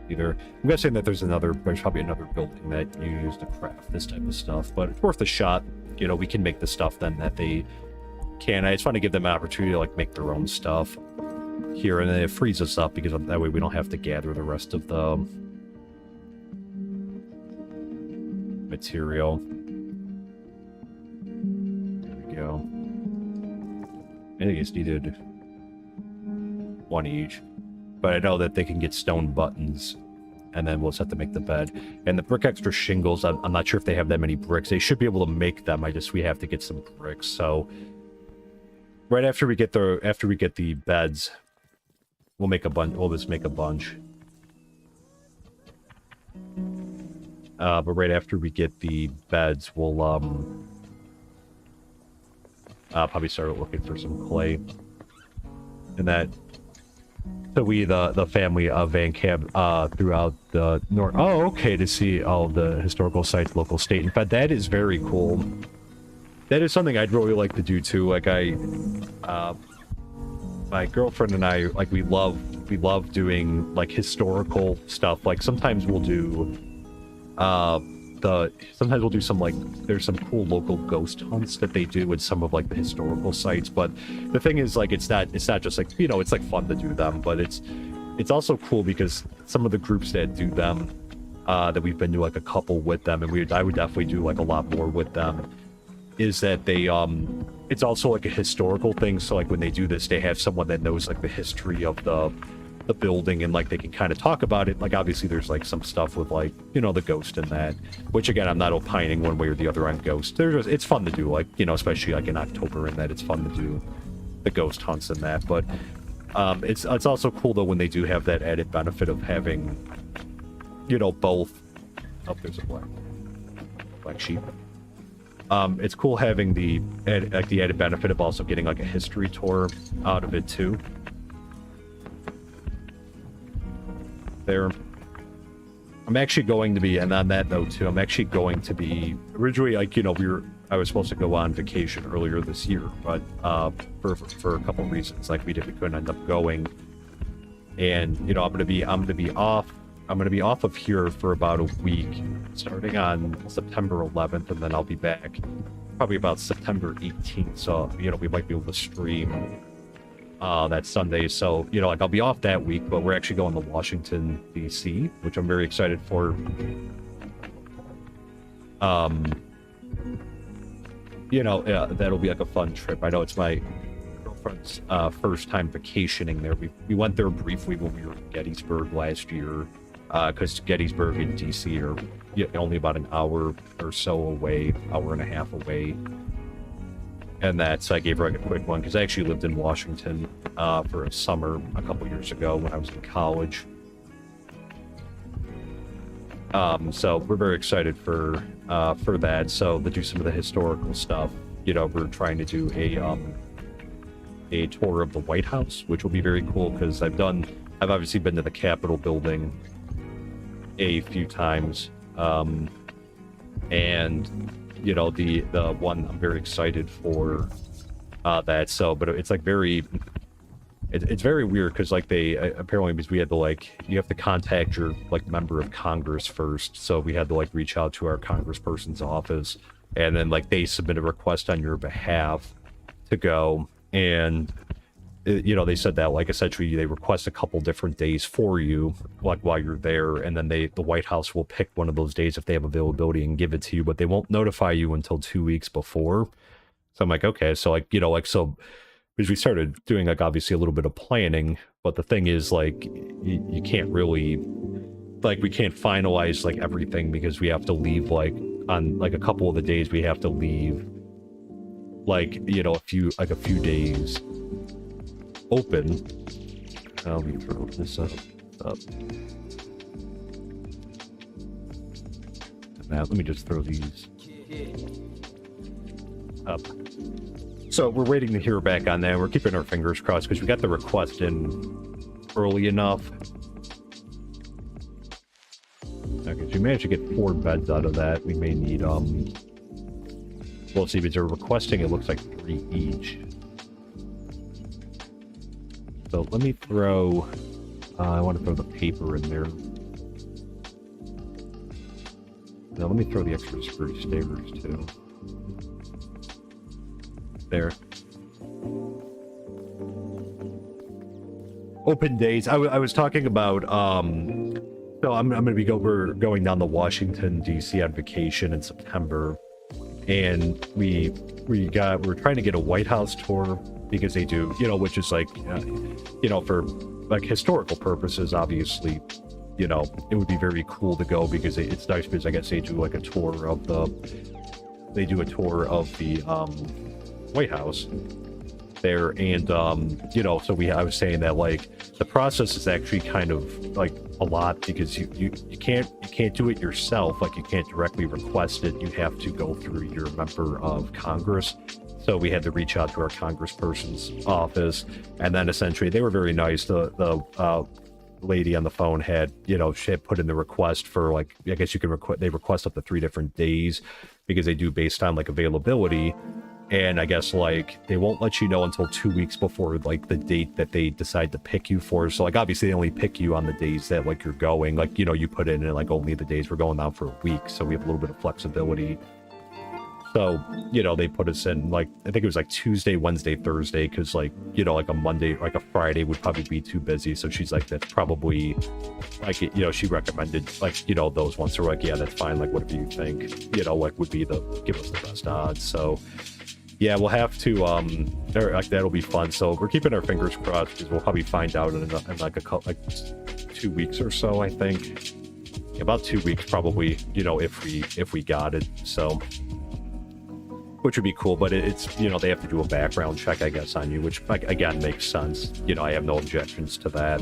either. I'm guessing that there's probably another building that you use to craft this type of stuff, but it's worth a shot. You know, we can make the stuff then that they can. It's fun to give them an opportunity to like make their own stuff here, and then it frees us up because that way we don't have to gather the rest of the material. There we go. I think it's needed 1 each. But I know that they can get stone buttons, and then we'll just have to make the bed. And the brick extra shingles, I'm not sure if they have that many bricks. They should be able to make them. We have to get some bricks. So right after we get the beds, we'll make a bunch. We'll just make a bunch. But right after we get the beds, we'll probably start looking for some clay. And that. So we, the family of Van Camp, throughout the north. Oh, okay, to see all the historical sites, local, state. In fact, that is very cool. That is something I'd really like to do too. Like my girlfriend and I, like we love doing like historical stuff. Like sometimes we'll do, sometimes we'll do some like, there's some cool local ghost hunts that they do with some of like the historical sites. But the thing is, like, it's not just like, you know, it's like fun to do them, but it's also cool because some of the groups that do them, that we've been to like a couple with them, and I would definitely do like a lot more with them, is that they, it's also like a historical thing. So like when they do this, they have someone that knows like the history of the building, and like they can kind of talk about it. Like obviously there's like some stuff with like, you know, the ghost and that, which again, I'm not opining one way or the other on ghost. It's fun to do, like, you know, especially like in October and that, it's fun to do the ghost hunts and that. But it's also cool though when they do have that added benefit of having, you know, both. Oh, there's a black sheep. It's cool having the added benefit of also getting like a history tour out of it too. There, I'm actually going to be, and on that note too, I'm actually going to be originally, like, you know, I was supposed to go on vacation earlier this year, but for a couple of reasons, like we couldn't end up going, and you know, I'm gonna be off I'm going to be off of here for about a week, starting on September 11th, and then I'll be back probably about September 18th. So, we might be able to stream that Sunday. So, like I'll be off that week, but we're actually going to Washington, D.C., which I'm very excited for. That'll be like a fun trip. I know it's my girlfriend's first time vacationing there. We went there briefly when we were in Gettysburg last year, because Gettysburg and DC are only about an hour or so away, hour and a half away. And so I gave her like a quick one, because I actually lived in Washington for a summer a couple years ago when I was in college. So we're very excited for that. So to do some of the historical stuff, we're trying to do a tour of the White House, which will be very cool, because I've obviously been to the Capitol building a few times, and the one I'm very excited for that. So, but it's like it's very weird, because like apparently, because we had to you have to contact your member of Congress first. So we had to reach out to our congressperson's office, and then they submit a request on your behalf to go. And they said that essentially they request a couple different days for you while you're there, and then the White House will pick one of those days if they have availability and give it to you, but they won't notify you until 2 weeks before. So I'm like, okay, so so because we started doing obviously a little bit of planning, but the thing is you can't really we can't finalize everything, because we have to leave on a couple of the days we have to leave a few days open. Let me throw this up. Now let me just throw these up. So we're waiting to hear back on that. We're keeping our fingers crossed, because we got the request in early enough. Okay, so we managed to get 4 beds out of that. We may need we'll see, because they're requesting, it looks like 3 each. So let me throw I want to throw the paper in there. Now let me throw the extra screw stairs too. There. Open days. I was talking about so I'm going to be going down to Washington D.C. on vacation in September, and we're trying to get a White House tour, because they do, which is for historical purposes, obviously, it would be very cool to go, because it's nice, because I guess they do a tour of the White House there. And so I was saying that the process is actually kind of a lot, because you can't do it yourself. You can't directly request it. You have to go through your member of Congress. So we had to reach out to our congressperson's office, and then essentially they were very nice. The lady on the phone had, she had put in the request for I guess you can they request up to 3 different days, because they do based on availability. And I guess they won't let you know until 2 weeks before the date that they decide to pick you for. So obviously they only pick you on the days that you're going. You put in only the days we're going down for a week, so we have a little bit of flexibility. So they put us in I think it was Tuesday, Wednesday, Thursday, because a Monday, a Friday would probably be too busy. So she's that's probably she recommended those ones. So yeah, that's fine, whatever you think would be give us the best odds. So yeah, we'll have to that'll be fun. So we're keeping our fingers crossed, because we'll probably find out in a 2 weeks or so, I think. About 2 weeks probably, if we got it. So, which would be cool, but it's they have to do a background check, I guess, on you, which again makes sense. I have no objections to that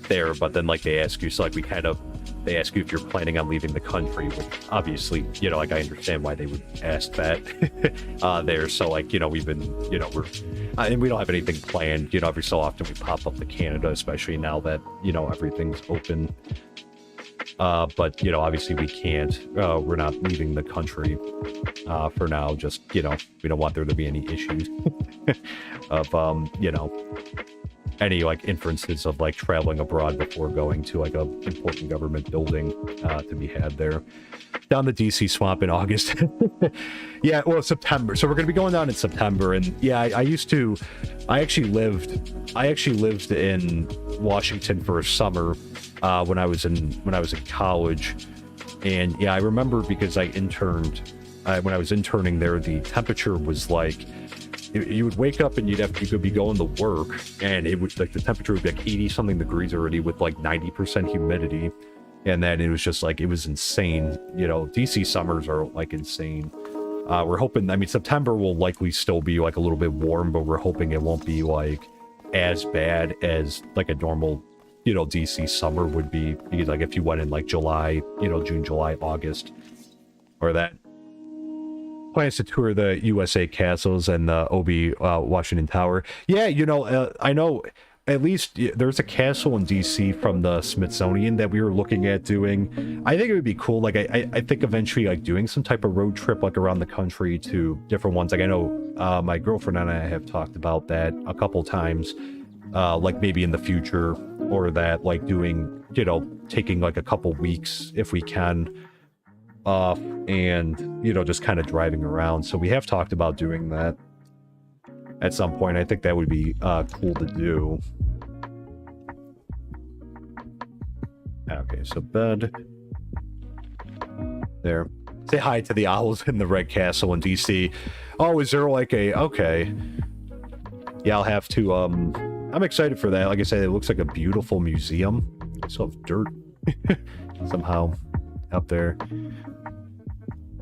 there. But then they ask you, so they ask you if you're planning on leaving the country, which obviously I understand why they would ask that there. So we've been and we don't have anything planned. Every so often we pop up to Canada, especially now that everything's open. But obviously we can't. We're not leaving the country for now. Just we don't want there to be any issues of any like inferences of like traveling abroad before going to like a important government building to be had there. Down the DC swamp in August. Yeah, well, September. So we're gonna be going down in September, and yeah, I actually lived in Washington for a summer when I was in college, and yeah, I remember because I interned when I was interning there. The temperature was like, you would wake up and you could be going to work, and it would like the temperature would be like 80 something degrees already with like 90% humidity. And then it was just like, it was insane. You know, DC summers are like insane. We're hoping, I mean, September will likely still be like a little bit warm, but we're hoping it won't be like as bad as like a normal, you know, DC summer would be. Because like if you went in like July, you know, June, July, August, or that. Plans to tour the USA castles and the OB Washington Tower. Yeah, you know, I know. At least there's a castle in DC from the Smithsonian that we were looking at doing. I think it would be cool. Like I think eventually like doing some type of road trip like around the country to different ones. Like I know my girlfriend and I have talked about that a couple times. Like maybe in the future, or that like doing, you know, taking like a couple weeks if we can off and, you know, just kind of driving around. So we have talked about doing that at some point. I think that would be cool to do. Okay, so bed. There. Say hi to the owls in the Red Castle in DC. Oh, is there like a... Okay. Yeah, I'll have to... I'm excited for that. Like I said, it looks like a beautiful museum. I still have dirt somehow up there.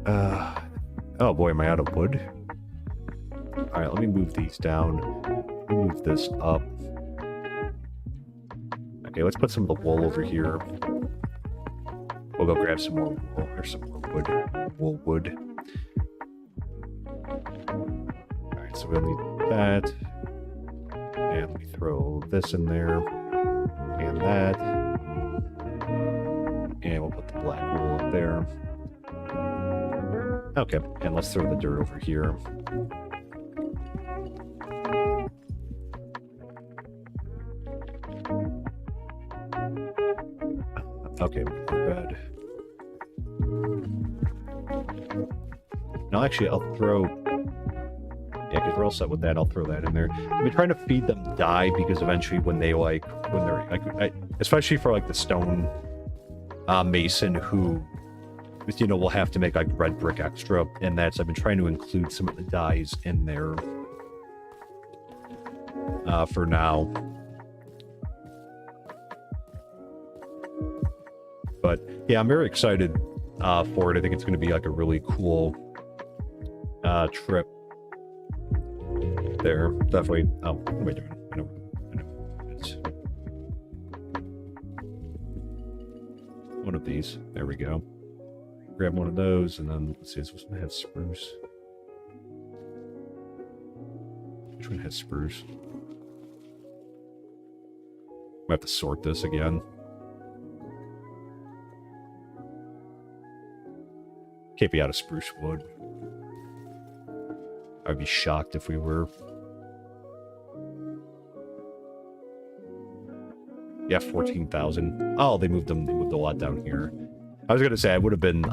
Oh boy, am I out of wood? Alright, let me move these down. Move this up. Okay, let's put some of the wool over here. We'll go grab some more wool. There's some more wood. Wool wood. Alright, so we'll need that. And we throw this in there. And that. And we'll put the black wool up there. Okay, and let's throw the dirt over here. Okay, bed. No, actually, I'll throw... Yeah, because we're all set with that, I'll throw that in there. I've been trying to feed them dye, because eventually when they're, like, especially for, like, the stone mason who, you know, will have to make, like, red brick extra, and that's... I've been trying to include some of the dyes in there for now. But yeah, I'm very excited for it. I think it's going to be like a really cool trip there. Definitely. Oh, what am I doing? I know. It's one of these. There we go. Grab one of those, and then let's see. It's supposed to have spruce. Which one has spruce? I have to sort this again. Can't be out of spruce wood. I'd be shocked if we were. Yeah, 14,000. Oh, they moved them. They moved a lot down here. I was gonna say I would have been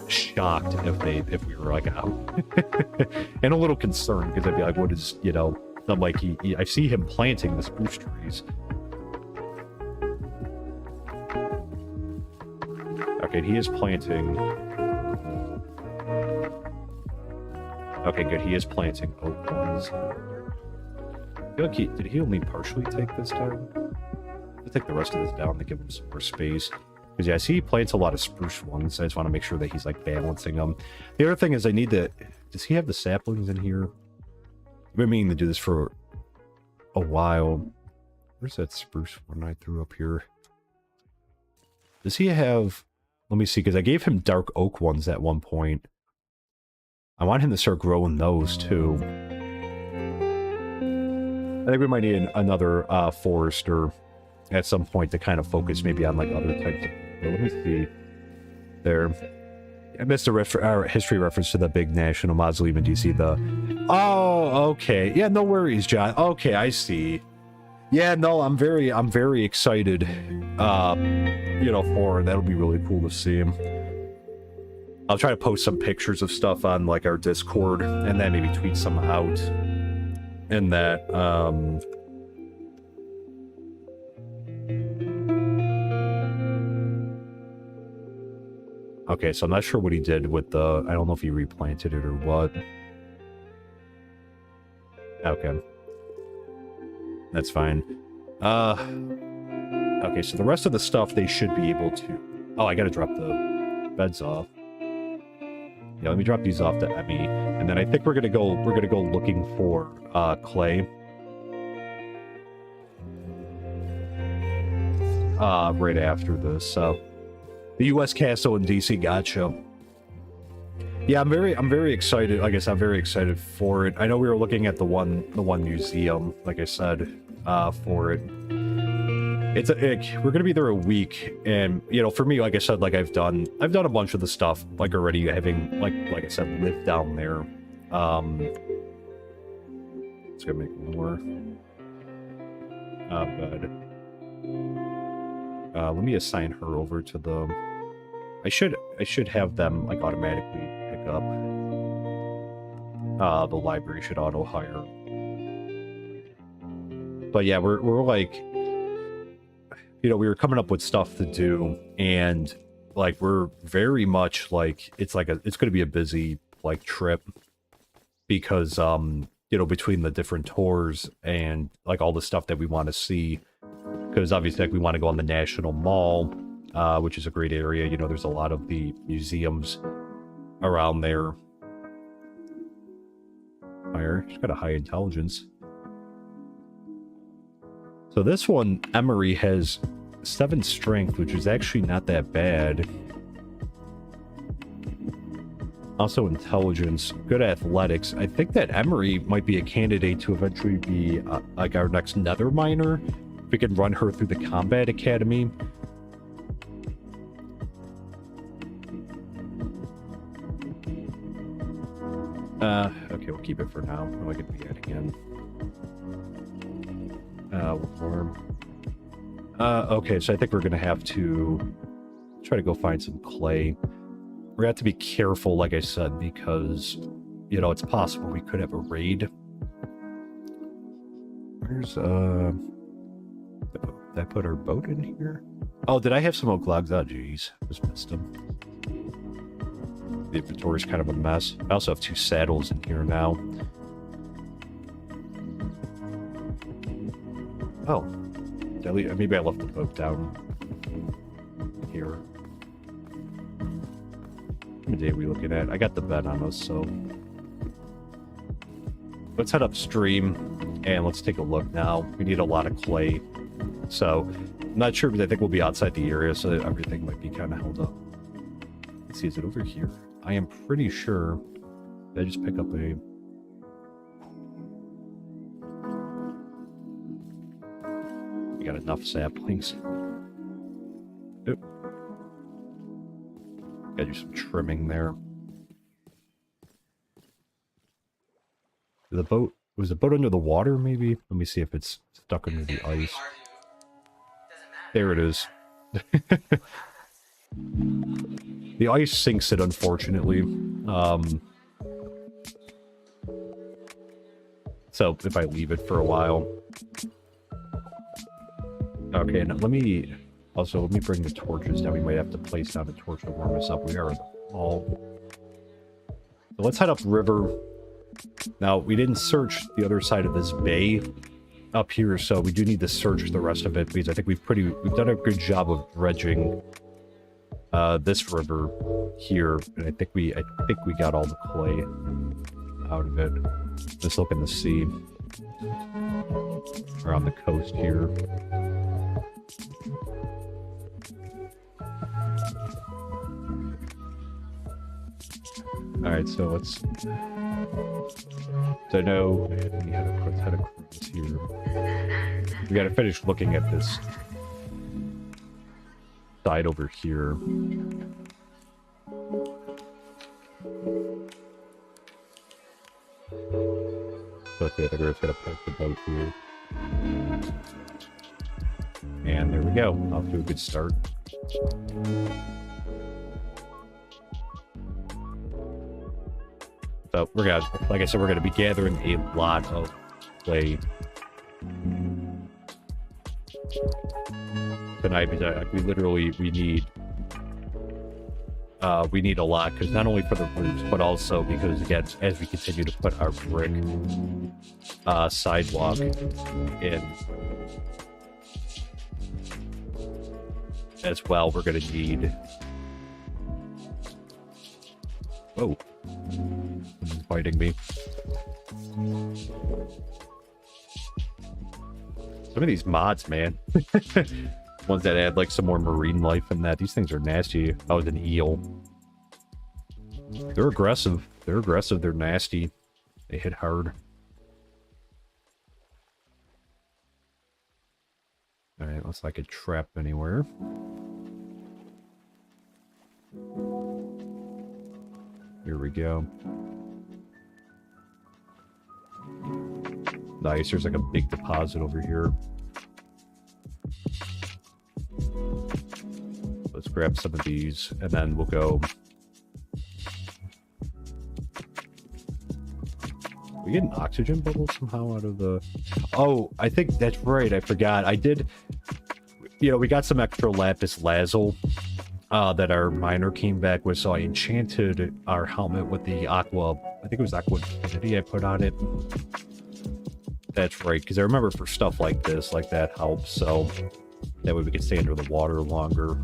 shocked if we were like out, and a little concerned because I'd be like, what is, you know? I'm like, I see him planting the spruce trees. Okay, he is planting. Okay, good. He is planting oak ones. Did he only partially take this down? I'll take the rest of this down to give him some more space. Because, yeah, I see he plants a lot of spruce ones. I just want to make sure that he's, like, balancing them. The other thing is I need to... Does he have the saplings in here? I've been meaning to do this for a while. Where's that spruce one I threw up here? Does he have... Let me see, because I gave him dark oak ones at one point. I want him to start growing those, too. I think we might need another forester at some point to kind of focus maybe on, like, other types of... Well, let me see. There. I missed a history reference to the big national mausoleum in DC. Oh, okay. Yeah, no worries, John. Okay, I see. Yeah, no, I'm very excited. You know, for that'll be really cool to see him. I'll try to post some pictures of stuff on like our Discord, and then maybe tweet some out. And that, okay, so I'm not sure what he did with the... I don't know if he replanted it or what. Okay. That's fine. Okay, so the rest of the stuff they should be able to... Oh, I gotta drop the beds off. Yeah, let me drop these off to Emmy, and then I think we're gonna go looking for clay. Right after this, so the U.S. Castle in DC, gotcha. Yeah, I'm very excited. Like I said, I'm very excited for it. I know we were looking at the one museum, like I said, for it. We're gonna be there a week, and you know, for me, like I said, like I've done a bunch of the stuff, like already having like I said, lived down there. It's gonna make more. But let me assign her over to the... I should have them like automatically pick up. The library should auto hire. But yeah, we're like, you know, we were coming up with stuff to do, and like we're very much like it's going to be a busy like trip, because you know, between the different tours and like all the stuff that we want to see. Because obviously, like, we want to go on the National Mall, which is a great area. You know, there's a lot of the museums around there. Fire, she's got a high intelligence. So this one, Emery, has 7 strength, which is actually not that bad. Also intelligence, good athletics. I think that Emery might be a candidate to eventually be like our next nether miner. We can run her through the combat academy. Okay, we'll keep it for now. Oh, I could be at again. Okay, so I think we're gonna have to try to go find some clay. We're gonna have to be careful, like I said, because, you know, it's possible we could have a raid. Where's, did I put our boat in here? Oh, did I have some oak logs? Oh, jeez. Just missed them. The inventory's kind of a mess. I also have 2 saddles in here now. Oh. Maybe I left the boat down here. What day are we looking at? I got the bed on us, so... Let's head upstream, and let's take a look now. We need a lot of clay. So, I'm not sure, but I think we'll be outside the area, so everything might be kind of held up. Let's see, is it over here? I am pretty sure... Did I just pick up a... We got enough saplings. Oop. Gotta do some trimming there. The boat... Was the boat under the water, maybe? Let me see if it's stuck under the ice. There it is. The ice sinks it, unfortunately. So, if I leave it for a while... Okay, now let me... Also, let me bring the torches down. We might have to place down a torch to warm us up. We are in the hall. So let's head up river. Now, we didn't search the other side of this bay up here, so we do need to search the rest of it, because I think we've done a good job of dredging this river here, and I think we got all the clay out of it. Let's look in the sea around the coast here. Alright, so let's... So I know we had a cruise here. We gotta finish looking at this side over here. Okay, I think we're just gonna pack the boat here. And there we go. Off to a good start. So we're gonna, like I said, we're gonna be gathering a lot of clay tonight, because we need a lot, because not only for the roofs, but also because, again, as we continue to put our brick sidewalk in as well, we're going to need... Whoa. Someone's biting me. Some of these mods, man. Ones that add, like, some more marine life in that. These things are nasty. Oh, it's an eel. They're aggressive. They're aggressive. They're nasty. They hit hard. Alright, looks like a trap anywhere. Here we go. Nice, there's like a big deposit over here. Let's grab some of these, and then we'll go... We get an oxygen bubble somehow out of the... Oh, I think that's right, I forgot. I did... You know, we got some extra lapis lazuli that our miner came back with, so I enchanted our helmet with the aqua... I think it was aqua infinity I put on it. That's right, because I remember for stuff like this, like that helps, so that way we could stay under the water longer.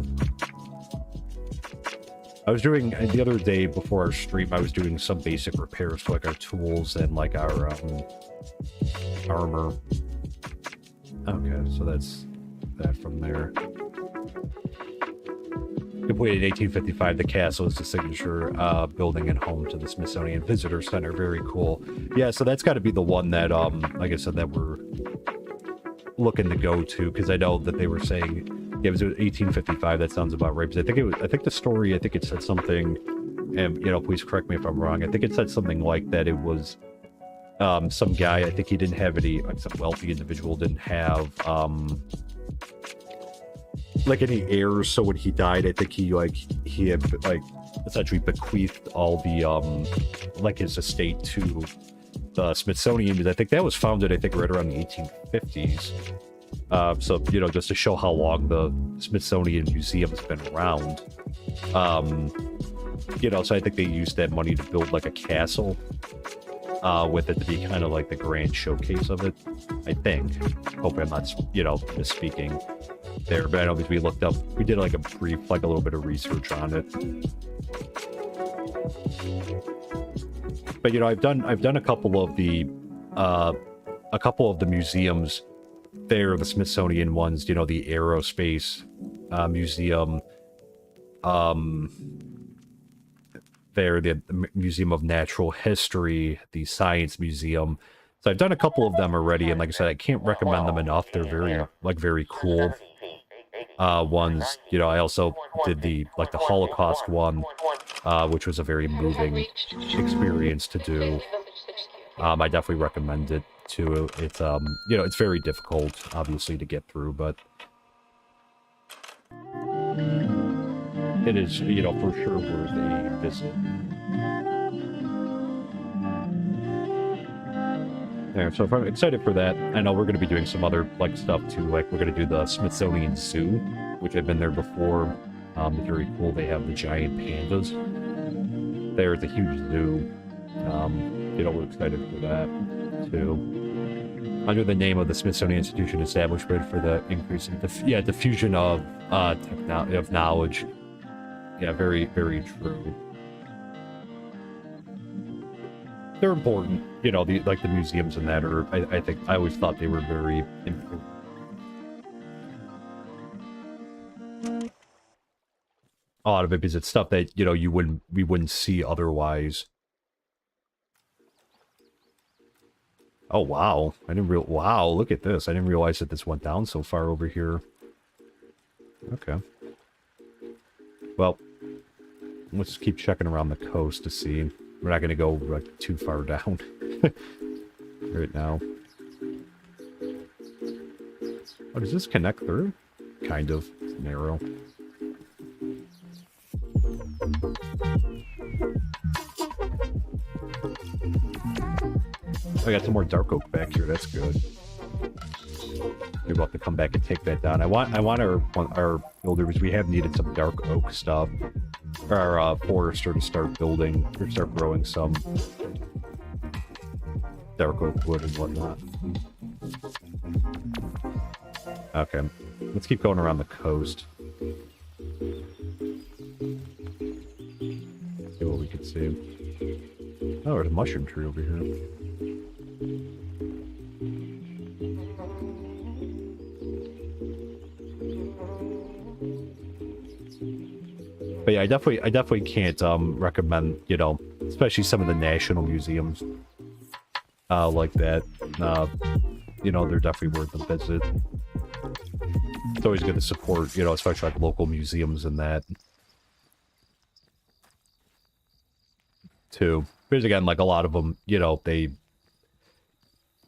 I was doing, the other day before our stream, I was doing some basic repairs to like our tools and like our armor. Okay, so that's that from there. Completed in 1855, the castle is the signature building and home to the Smithsonian Visitor Center. Very cool. Yeah, so that's got to be the one that, like I said, that we're looking to go to, because I know that they were saying, yeah, it was 1855. That sounds about right. Because I think it was, I think the story, I think it said something, and you know, please correct me if I'm wrong. I think it said something like that. It was some guy. I think he didn't have any, like some wealthy individual didn't have like any heirs, so when he died, I think he had like essentially bequeathed all the like his estate to the Smithsonian, because I think that was founded, I think, right around the 1850s. So, you know, just to show how long the Smithsonian Museum has been around. You know, so I think they used that money to build like a castle with it to be kind of like the grand showcase of it, I think. Hope I'm not, you know, misspeaking there, but I know because we looked up, we did like a brief, like a little bit of research on it. But you know, I've done a couple of the museums there, the Smithsonian ones, you know, the Aerospace Museum, there, the Museum of Natural History, the Science Museum. So I've done a couple of them already, and like I said, I can't recommend them enough. They're very, like, very cool ones. You know, I also did the Holocaust one, which was a very moving experience to do. I definitely recommend it too. It's you know, it's very difficult, obviously, to get through, but it is, you know, for sure worth a visit. Yeah, so I'm excited for that. I know we're going to be doing some other, like, stuff too. Like, we're going to do the Smithsonian Zoo, which I've been there before. It's very cool. They have the giant pandas there. It's a huge zoo. You know, we're excited for that too. Under the name of the Smithsonian Institution Establishment for the increase in diffusion of knowledge. Yeah, very, very true. They're important, you know, the museums and that are, I think, I always thought they were very important. A lot of it, because it's stuff that, you know, we wouldn't see otherwise. Oh, wow. Wow, look at this. I didn't realize that this went down so far over here. Okay. Well, let's keep checking around the coast to see. We're not going to go like too far down right now. Oh, does this connect through? Kind of. It's narrow. I got some more dark oak back here. That's good. Maybe we'll have to come back and take that down. I want our builders. We have needed some dark oak stuff. Our forester to start building or start growing some dark oak wood and whatnot. Okay, let's keep going around the coast. See what we can see. Oh, there's a mushroom tree over here. But yeah, I definitely can't recommend, you know, especially some of the national museums like that. You know, they're definitely worth a visit. It's always good to support, you know, especially like local museums and that too. Because again, like a lot of them, you know, they,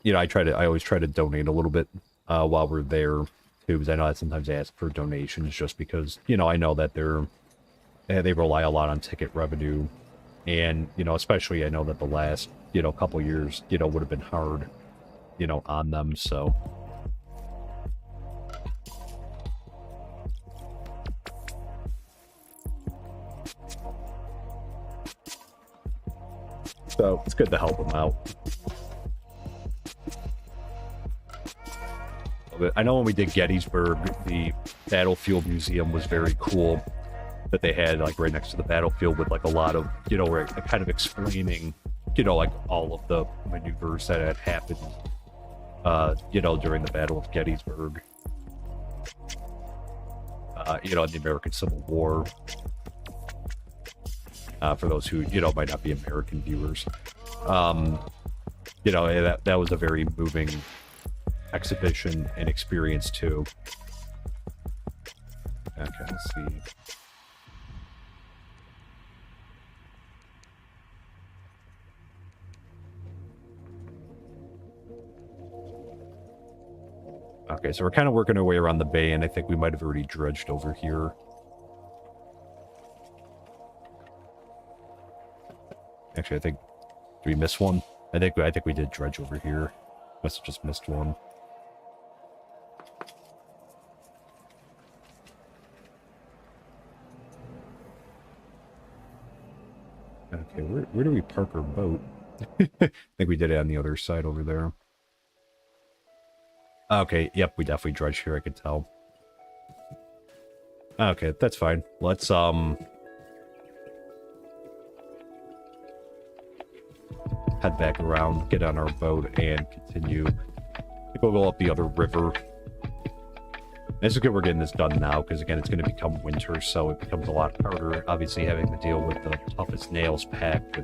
you know, I always try to donate a little bit while we're there too, because I know that sometimes they ask for donations just because, you know, I know that they rely a lot on ticket revenue, and, you know, especially I know that the last, you know, couple years, you know, would have been hard, you know, on them, so. So, it's good to help them out. I know when we did Gettysburg, the Battlefield Museum was very cool. That they had like right next to the battlefield with like a lot of, you know, kind of explaining, you know, like all of the maneuvers that had happened, you know, during the Battle of Gettysburg, you know, in the American Civil War, for those who, you know, might not be American viewers. You know, that was a very moving exhibition and experience too. Okay, let's see. Okay, so we're kind of working our way around the bay, and I think we might have already dredged over here. Actually, I think... Did we miss one? I think we did dredge over here. Must have just missed one. Okay, where do we park our boat? I think we did it on the other side over there. Okay, yep, we definitely dredged here, I could tell. Okay, that's fine. Let's, head back around, get on our boat, and continue. I think we'll go up the other river. It's good we're getting this done now, because again, it's going to become winter, so it becomes a lot harder, obviously, having to deal with the toughest nails pack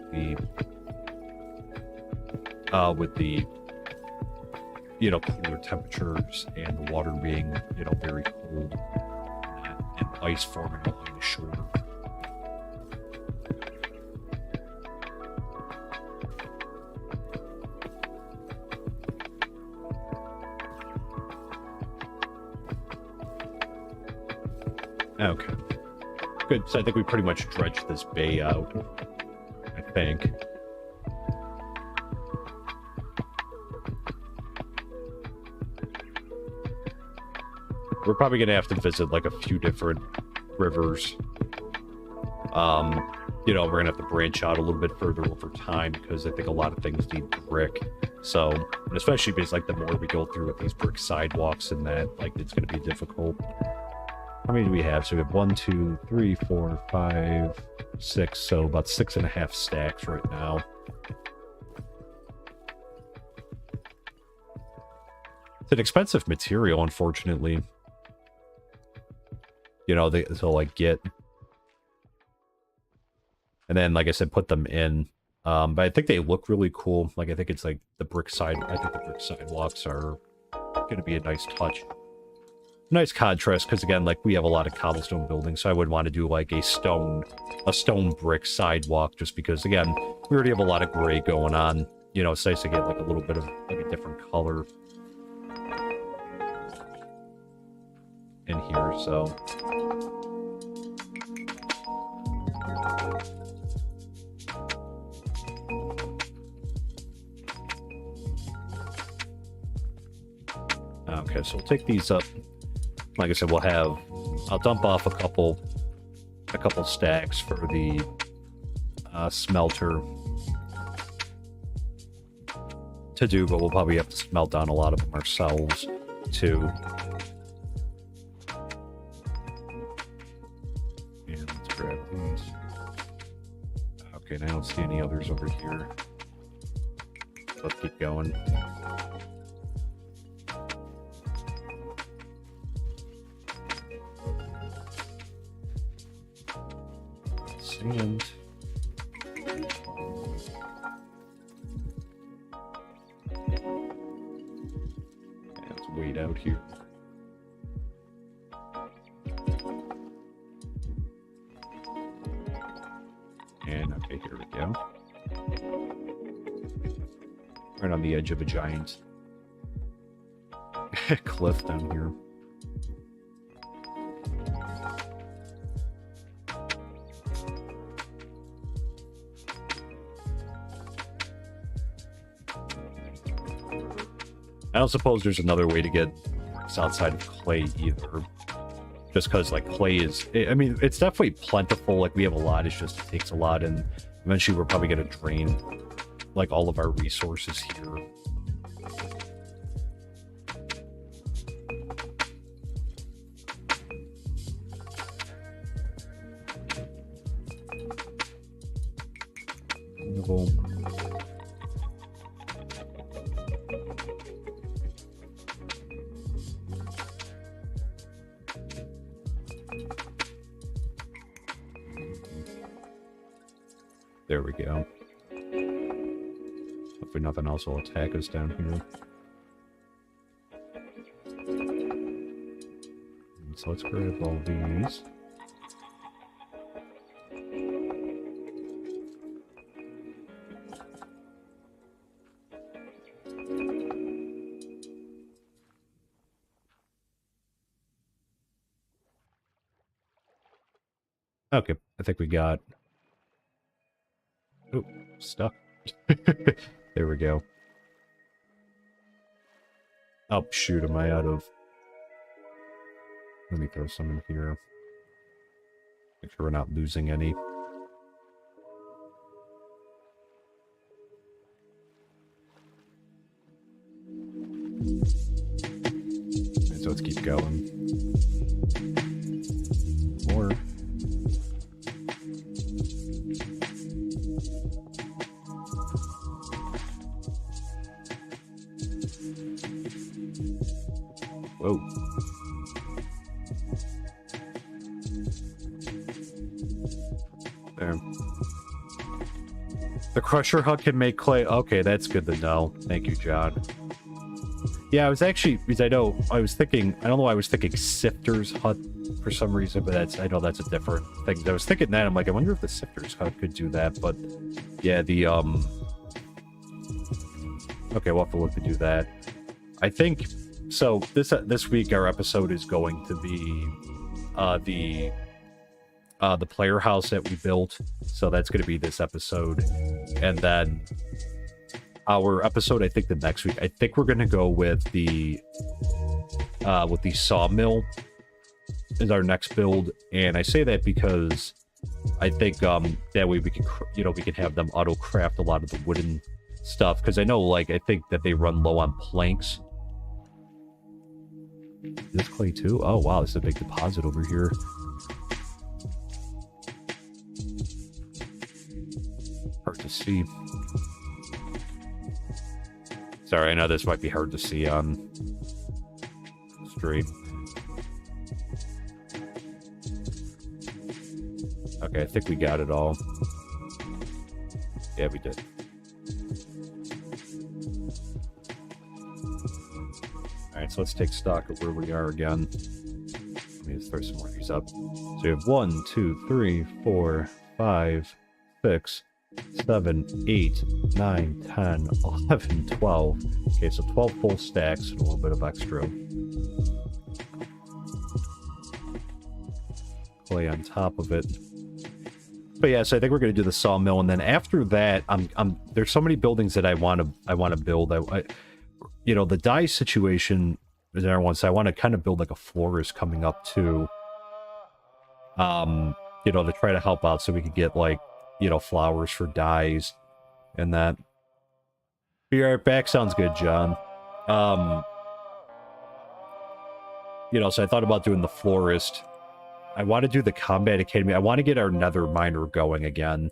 with the, you know, cooler temperatures and the water being, you know, very cold and ice forming along the shore. Okay. Good, so I think we pretty much dredged this bay out, I think. We're probably going to have to visit, like, a few different rivers. You know, we're going to have to branch out a little bit further over time, because I think a lot of things need brick. So, and especially because, like, the more we go through with these brick sidewalks and that, like, it's going to be difficult. How many do we have? So we have 1, 2, 3, 4, 5, 6. So about 6.5 stacks right now. It's an expensive material, unfortunately. You know, they'll like get, and then, like I said, put them in. But I think they look really cool. Like, I think it's like the brick sidewalks are going to be a nice touch. Nice contrast, because again, like, we have a lot of cobblestone buildings, so I would want to do like a stone brick sidewalk, just because, again, we already have a lot of gray going on. You know, it's nice to get like a little bit of like a different color. in here, so... Okay, so we'll take these up. Like I said, we'll have... I'll dump off a couple stacks for the smelter to do, but we'll probably have to smelt down a lot of them ourselves, too. And let's grab these. Okay, now I don't see any others over here. Let's keep going. Sand. Let's wait out here. And okay, here we go. Right on the edge of a giant cliff down here. I don't suppose there's another way to get outside of clay either. Just because, like, clay is... I mean, it's definitely plentiful. Like, we have a lot. It's just it takes a lot. And eventually we're probably going to drain, like, all of our resources here. There we go. Hopefully nothing else will attack us down here. So let's grab all these. Okay, I think we got... Oh, stuck. There we go. Oh, shoot, am I out of... Let me throw some in here. Make sure we're not losing any. And so let's keep going. More. Whoa. There. The crusher hut can make clay. Okay, that's good to know. Thank you, John. Yeah, I was actually, because I was thinking, I don't know why I was thinking Sifter's hut for some reason, but I know that's a different thing. I was thinking that, I'm like, I wonder if the Sifter's hut could do that, but yeah, the, okay, we'll have to look to do that. I think, so this week our episode is going to be the player house that we built. So that's going to be this episode, and then our episode, I think the next week, I think we're going to go with the sawmill is our next build. And I say that because I think that way we can we can have them auto craft a lot of the wooden stuff, because I know, like, I think that they run low on planks. This clay too? Oh wow, this is a big deposit over here. Hard to see. Sorry, I know this might be hard to see on stream. Okay, I think we got it all. Yeah, we did. Alright, so let's take stock of where we are again. Let me just throw some more of these up. So we have 1, 2, 3, 4, 5, 6, 7, 8, 9, 10, 11, 12. Okay, so 12 full stacks and a little bit of extra. clay on top of it. But yeah, so I think we're going to do the sawmill, and then after that, there's so many buildings that I want to build. You know, the dye situation is another one, so I want to kind of build like a florist coming up too. You know, to try to help out so we could get like, you know, flowers for dyes and that. Be right back. Sounds good, John. You know, so I thought about doing the florist. I want to do the combat academy. I want to get our nether miner going again.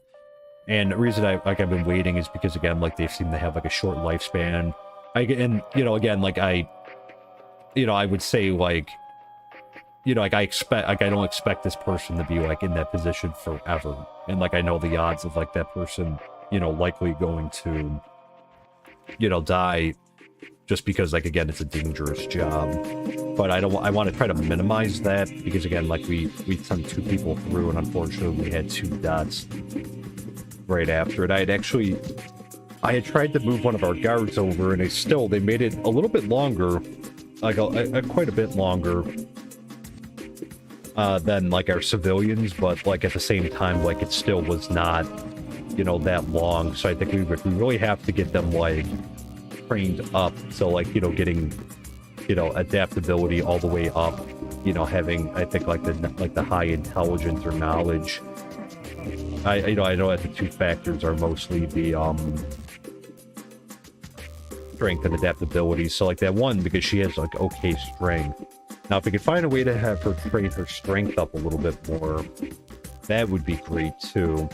And the reason I've been waiting is because, again, like, they seem to have like a short lifespan. And you know, again, like, you know, I would say, like, you know, like, I don't expect this person to be like in that position forever. And like, I know the odds of like that person, you know, likely going to, you know, die just because, like, again, it's a dangerous job. But I want to try to minimize that because, again, like, we sent 2 people through, and unfortunately we had 2 deaths right after it. I had tried to move one of our guards over, and they made it a little bit longer, like quite a bit longer than like our civilians, but like at the same time, like, it still was not, you know, that long. So I think we really have to get them like trained up. So, like, you know, getting, you know, adaptability all the way up, you know, having, I think, like the high intelligence or knowledge. I know that the 2 factors are mostly the strength and adaptability. So like that one, because she has like okay strength. Now, if we could find a way to have her train her strength up a little bit more, that would be great too.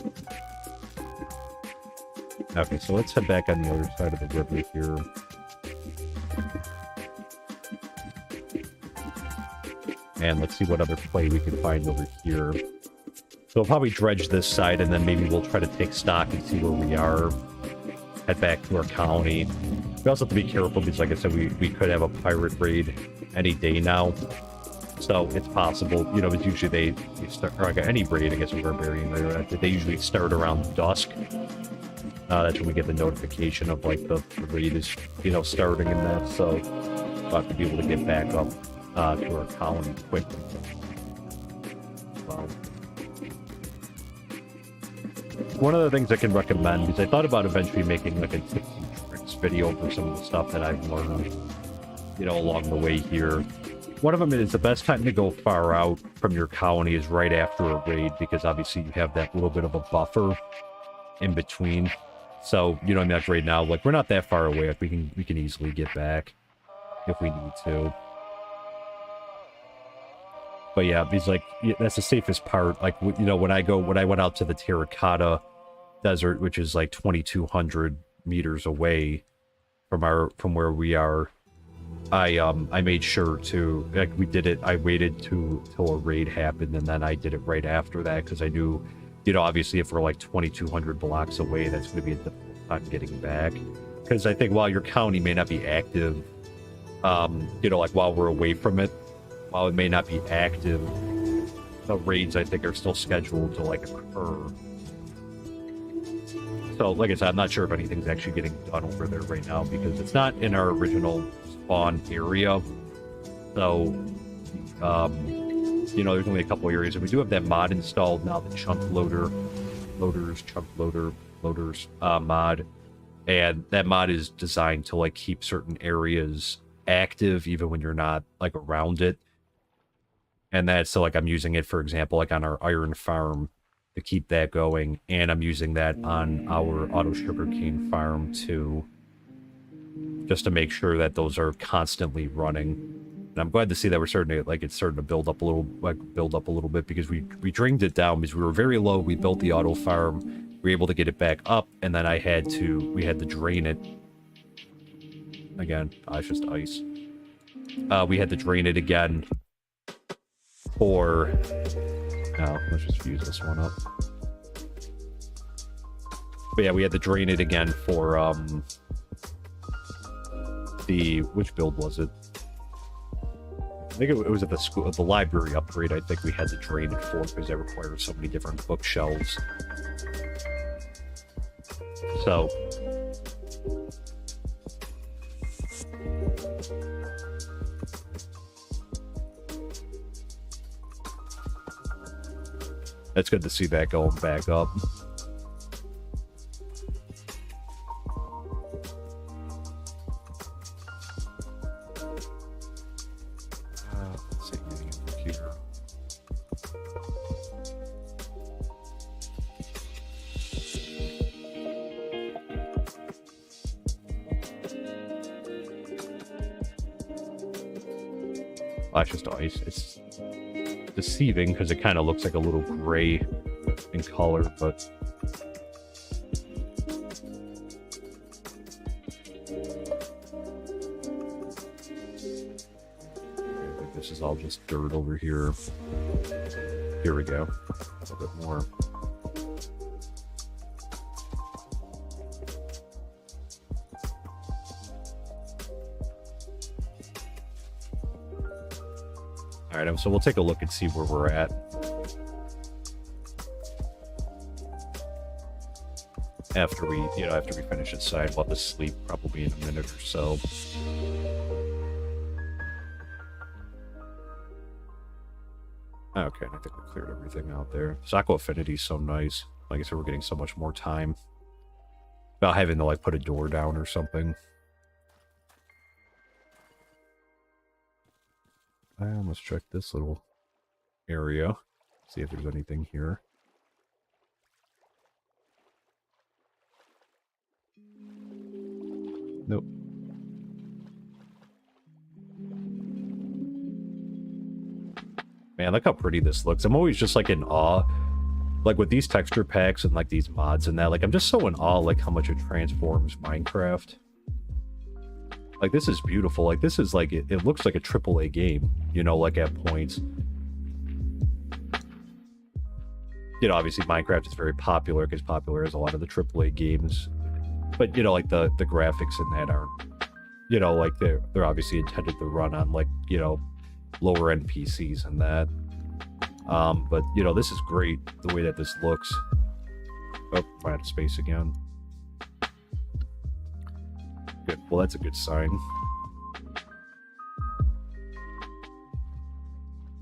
Okay, so let's head back on the other side of the river here. And let's see what other clay we can find over here. So we'll probably dredge this side, and then maybe we'll try to take stock and see where we are. Head back to our colony. We also have to be careful because, like I said, we could have a pirate raid any day now. So it's possible, you know, it's usually they start, or like any raid, I guess, a barbarian raid, they usually start around dusk. That's when we get the notification of, like, the raid is, you know, starting and that, so we'll have to be able to get back up to our colony quickly. Wow. One of the things I can recommend is I thought about eventually making like a tips and tricks video for some of the stuff that I've learned, you know, along the way here. One of them is the best time to go far out from your colony is right after a raid, because obviously you have that little bit of a buffer in between. So, you know, I mean, like right now, like, we're not that far away. Like, we can easily get back if we need to. But yeah, he's like, that's the safest part. Like, you know, when I went out to the Terracotta Desert, which is like 2,200 meters away from where we are, I made sure to, like, we did it. I waited till a raid happened, and then I did it right after that, because I knew, you know, obviously if we're like 2,200 blocks away, that's going to be a difficult time getting back. Because I think while your county may not be active, you know, like while we're away from it, while it may not be active, the raids, I think, are still scheduled to, like, occur. So, like I said, I'm not sure if anything's actually getting done over there right now, because it's not in our original spawn area. So, you know, there's only a couple areas, and we do have that mod installed now, the chunk loaders mod, and that mod is designed to, like, keep certain areas active even when you're not, like, around it. And that's, so, like, I'm using it, for example, like on our iron farm to keep that going, and I'm using that on our auto sugarcane farm too, just to make sure that those are constantly running. And I'm glad to see that we're starting to, like, it's starting to build up a little bit, because we drained it down because we were very low. We built the auto farm, we were able to get it back up, and then we had to drain it again. It's just ice. We had to drain it again for, now let's just fuse this one up. But yeah, we had to drain it again for which build was it? I think it was at the school, the library upgrade. I think we had to drain it for, because that requires so many different bookshelves. So It's good to see that going back up. Let's see anything over here. Oh, it's just ice. It's deceiving because it kind of looks like a little gray in color, but I think this is all just dirt over here. Here we go. A little bit more. All right, so we'll take a look and see where we're at. After we finish this side, we'll have to sleep probably in a minute or so. Okay, I think we cleared everything out there. Sako Affinity is so nice. Like I said, we're getting so much more time without having to like put a door down or something. Let's check this little area. See if there's anything here. Nope. Man, look how pretty this looks. I'm always just like in awe. Like with these texture packs and like these mods and that, like I'm just so in awe like how much it transforms Minecraft. Like this is beautiful. Like this is like it looks like a AAA game, you know, like at points. You know, obviously Minecraft is very popular because popular as a lot of the AAA games. But you know, like the graphics in that aren't, you know, like they're obviously intended to run on like, you know, lower end PCs and that. But you know, this is great the way that this looks. Oh, I'm out of space again. Good. Well, that's a good sign.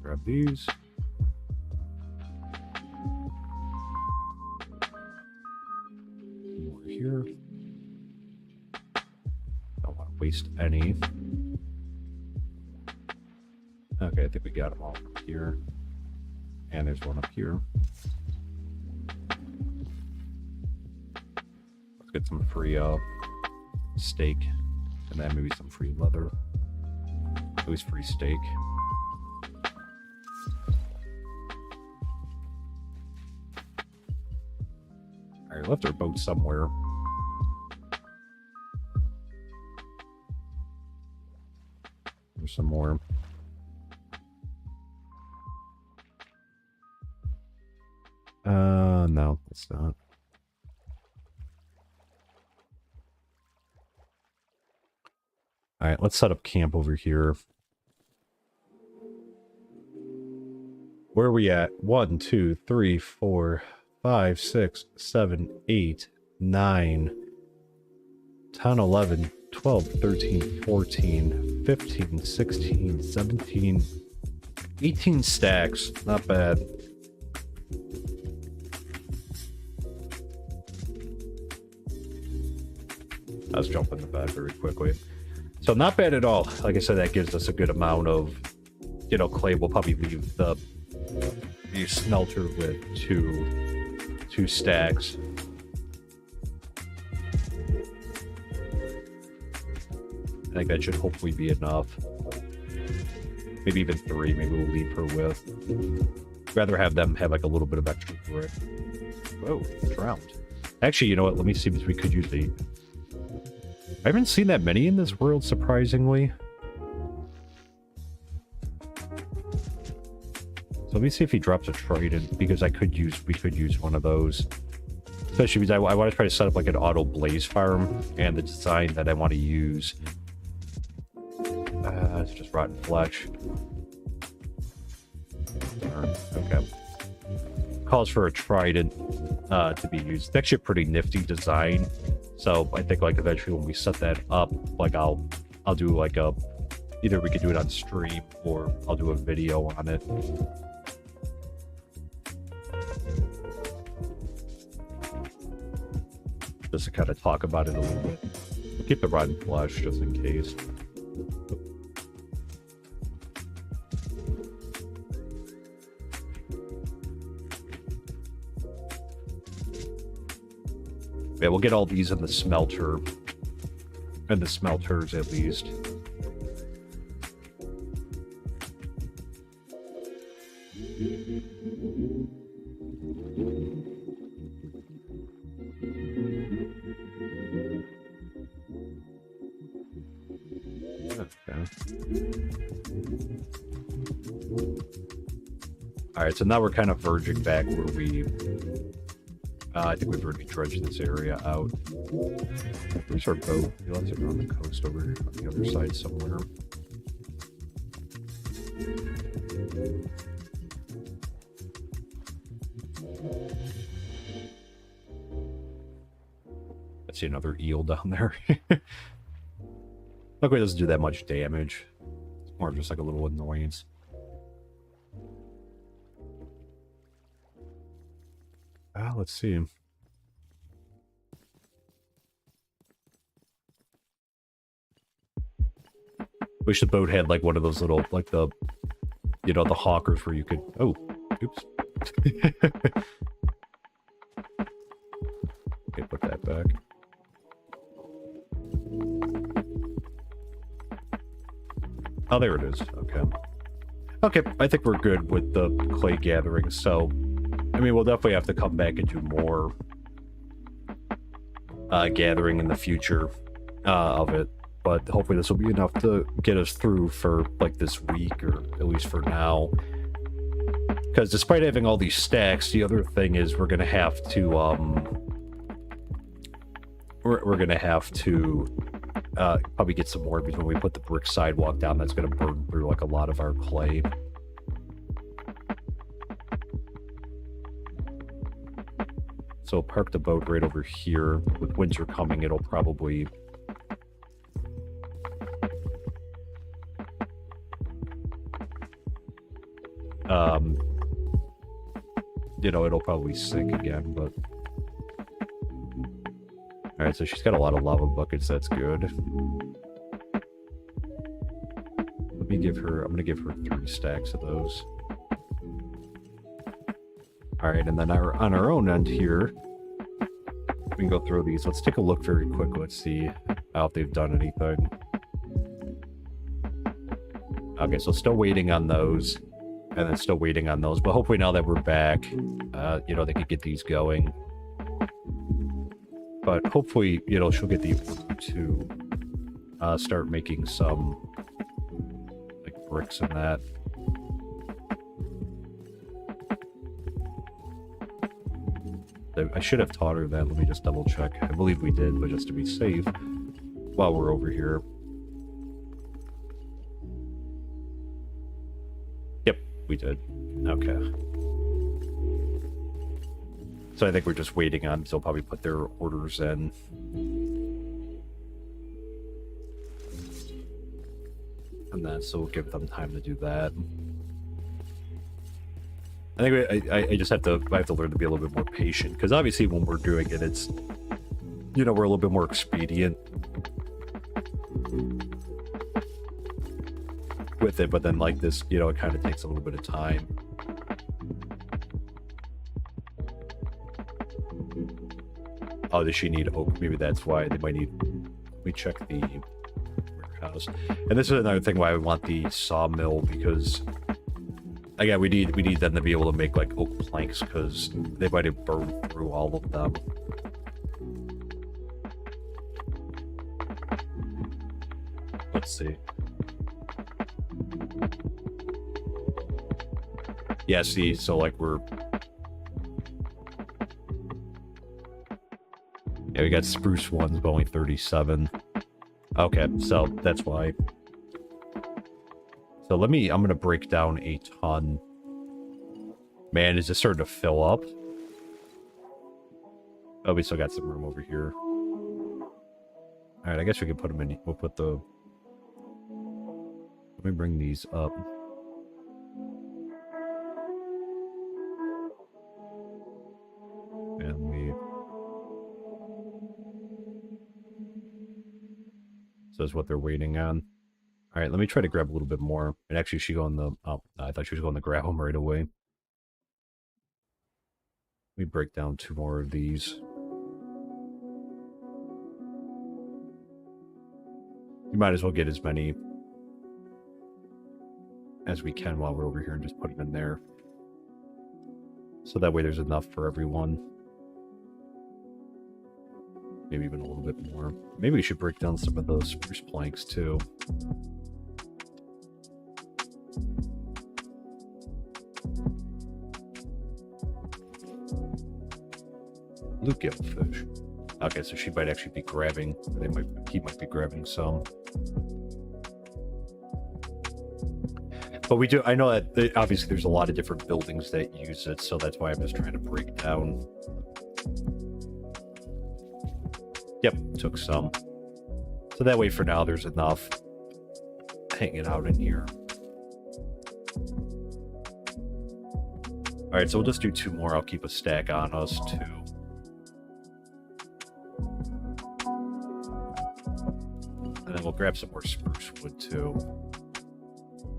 Grab these. More here. Don't want to waste any. Okay, I think we got them all here. And there's one up here. Let's get some free steak, and then maybe some free leather. Always free steak. Alright, left our boat somewhere. There's some more. No, it's not. All right, let's set up camp over here. Where are we at? 1, 2, 3, 4, 5, 6, 7, 8, 9, 10, 11, 12, 13, 14, 15, 16, 17, 18 stacks. Not bad. Let's jump into bed very quickly. So not bad at all. Like I said, that gives us a good amount of, you know, clay. We'll probably leave the smelter with two stacks. I think that should hopefully be enough. Maybe even 3. Maybe we'll leave her with. Rather have them have like a little bit of extra brick. Whoa, drowned. Actually, you know what? Let me see if we could use the... I haven't seen that many in this world, surprisingly. So let me see if he drops a trident, because we could use one of those. Especially because I want to try to set up like an auto blaze farm, and the design that I want to use. It's just rotten flesh. Darn. Okay. Calls for a trident to be used. It's actually a pretty nifty design. So I think like eventually when we set that up, like I'll do like a, either we could do it on stream or I'll do a video on it. just to kind of talk about it a little bit. Keep it on flush just in case. Yeah, we'll get all these in the smelter. And the smelters, at least. Alright, so now we're kind of verging back where we... I think we've already dredged this area out. Where's our boat? We left it on the coast over on the other side somewhere. I see another eel down there. Luckily it doesn't do that much damage. It's more of just like a little annoyance. Let's see. Wish the boat had like one of those little, like the, you know, the hawkers where you could, oh, oops. Okay, put that back. Oh, there it is. Okay. Okay, I think we're good with the clay gathering, so... I mean, we'll definitely have to come back and do more gathering in the future of it, but hopefully this will be enough to get us through for, like, this week, or at least for now. Because despite having all these stacks, the other thing is we're going to have to, we're going to have to probably get some more when we put the brick sidewalk down. That's going to burn through, like, a lot of our clay. So park the boat right over here. With winter coming, it'll probably... you know, it'll probably sink again, but... Alright, so she's got a lot of lava buckets, that's good. Let me give her... I'm gonna give her 3 stacks of those. Alright, and then on our own end here, we can go through these. Let's take a look very quick. Let's see if they've done anything. Okay, so still waiting on those, and then still waiting on those. But hopefully now that we're back, you know, they could get these going. But hopefully, you know, she'll get the order to start making some, like, bricks and that. I should have taught her that. Let me just double check. I believe we did, but just to be safe, while we're over here. Yep, we did. Okay. So I think we're just waiting on, so they'll probably put their orders in. And then, so we'll give them time to do that. I think I just have to learn to be a little bit more patient, because obviously when we're doing it, it's, you know, we're a little bit more expedient with it, but then like this, you know, it kind of takes a little bit of time. Oh, does she need oak? Maybe that's why they might need... Let me check the warehouse. And this is another thing why I want the sawmill, because... Again, we need them to be able to make, like, oak planks, because they might have burned through all of them. Let's see. Yeah, see, so, like, we're... Yeah, we got spruce ones, but only 37. Okay, so that's why... So I'm gonna break down a ton. Man, is this starting to fill up? Oh, we still got some room over here. Alright, I guess we can put them in. We'll put the... Let me bring these up. And we... Says what they're waiting on. All right, let me try to grab a little bit more. And actually, she go on the... Oh, I thought she was going to grab them right away. Let me break down 2 more of these. You might as well get as many as we can while we're over here and just put them in there. So that way there's enough for everyone. Maybe even a little bit more. Maybe we should break down some of those spruce planks too. Blue gillfish. Okay, so she might actually be grabbing. He might be grabbing some. But we do. I know that obviously there's a lot of different buildings that use it, so that's why I'm just trying to break down. Yep, took some. So that way for now there's enough hanging out in here. Alright, so we'll just do 2 more. I'll keep a stack on us too. And then we'll grab some more spruce wood too.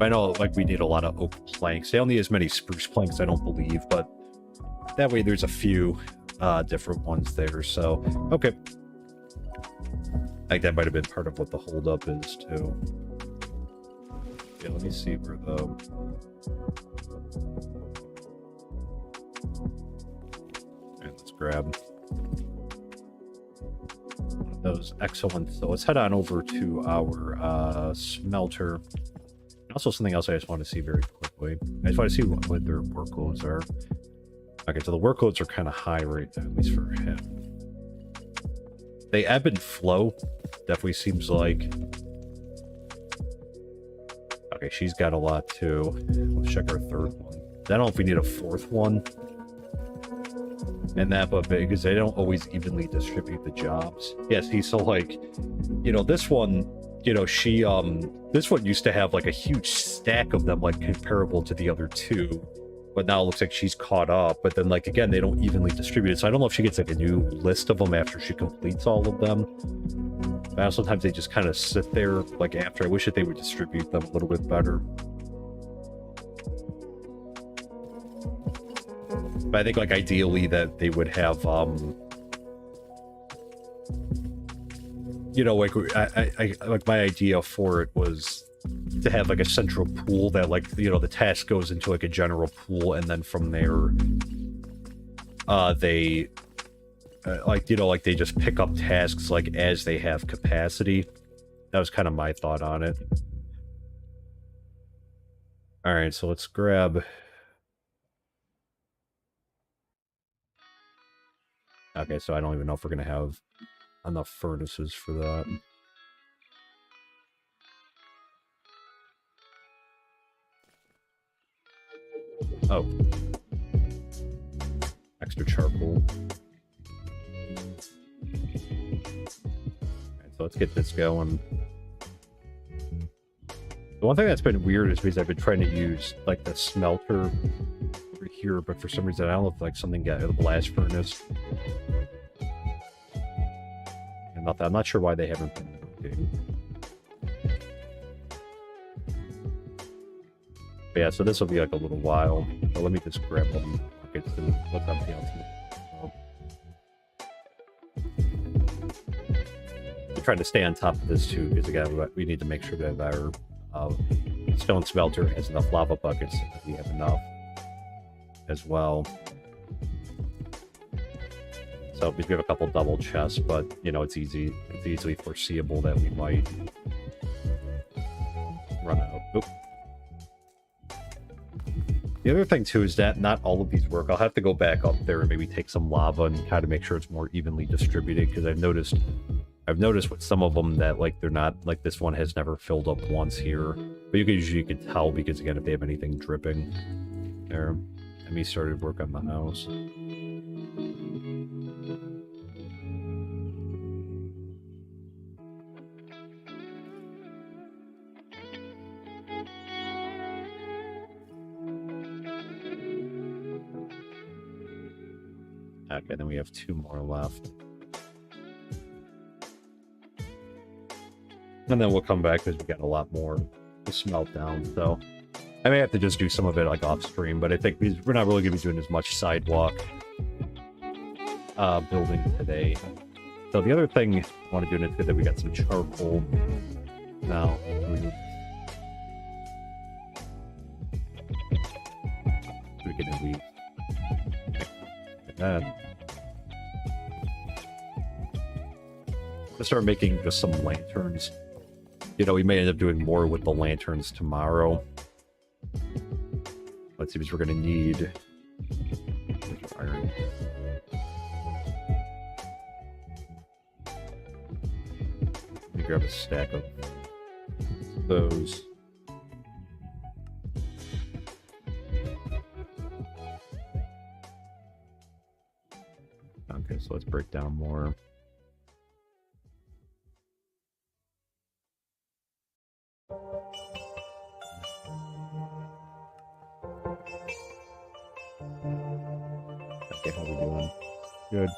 I know like we need a lot of oak planks. They don't need as many spruce planks, I don't believe, but that way there's a few different ones there, so okay. I think that might have been part of what the holdup is too. Yeah, let me see where the... Alright, let's grab one of those. Excellent. So let's head on over to our smelter. Also, something else I just want to see very quickly. I just want to see what their workloads are. Okay, so the workloads are kind of high right now, at least for him. They ebb and flow. Definitely seems like. Okay, she's got a lot too. Let's check our 3rd one. I don't know if we need a 4th one. And that, but because they don't always evenly distribute the jobs. Yes, he's so like, you know, this one, you know, she, this one used to have like a huge stack of them, like comparable to the other 2. But now it looks like she's caught up. But then, like, again, they don't evenly distribute it. So I don't know if she gets like a new list of them after she completes all of them. But sometimes they just kind of sit there, like, after. I wish that they would distribute them a little bit better. But I think, like, ideally that they would have, you know, like, I like, my idea for it was to have, like, a central pool that, like, you know, the task goes into, like, a general pool, and then from there, they, like, you know, like, they just pick up tasks, like, as they have capacity. That was kind of my thought on it. Alright, so let's grab... Okay, so I don't even know if we're going to have enough furnaces for that. Oh. Extra charcoal. Alright, so let's get this going. The one thing that's been weird is because I've been trying to use, like, the smelter over here, but for some reason I don't know if, like, something got the blast furnace. And nothing. I'm not sure why they haven't been working. But yeah, so this will be like a little while. But let me just grab them. Okay, so look up the ultimate. We're trying to stay on top of this too, because again, we need to make sure that our stone smelter has enough lava buckets, so that we have enough as well. So we have a couple double chests, but you know it's easily foreseeable that we might run out. Oop. The other thing too is that not all of these work. I'll have to go back up there and maybe take some lava and kind of make sure it's more evenly distributed, because I've noticed with some of them that, like, they're not, like, this one has never filled up once here, but you can tell because again if they have anything dripping there. And we started work on the house. Okay, then we have 2 more left. And then we'll come back because we got a lot more to smelt down. So I may have to just do some of it like off stream, but I think we're not really going to be doing as much sidewalk building today. So the other thing I want to do is that we got some charcoal now. We can leave like that. To start making just some lanterns. You know, we may end up doing more with the lanterns tomorrow. Let's see, because we're going to need iron. Let me grab a stack of those. Okay, so let's break down more. Okay, how are we doing? Good.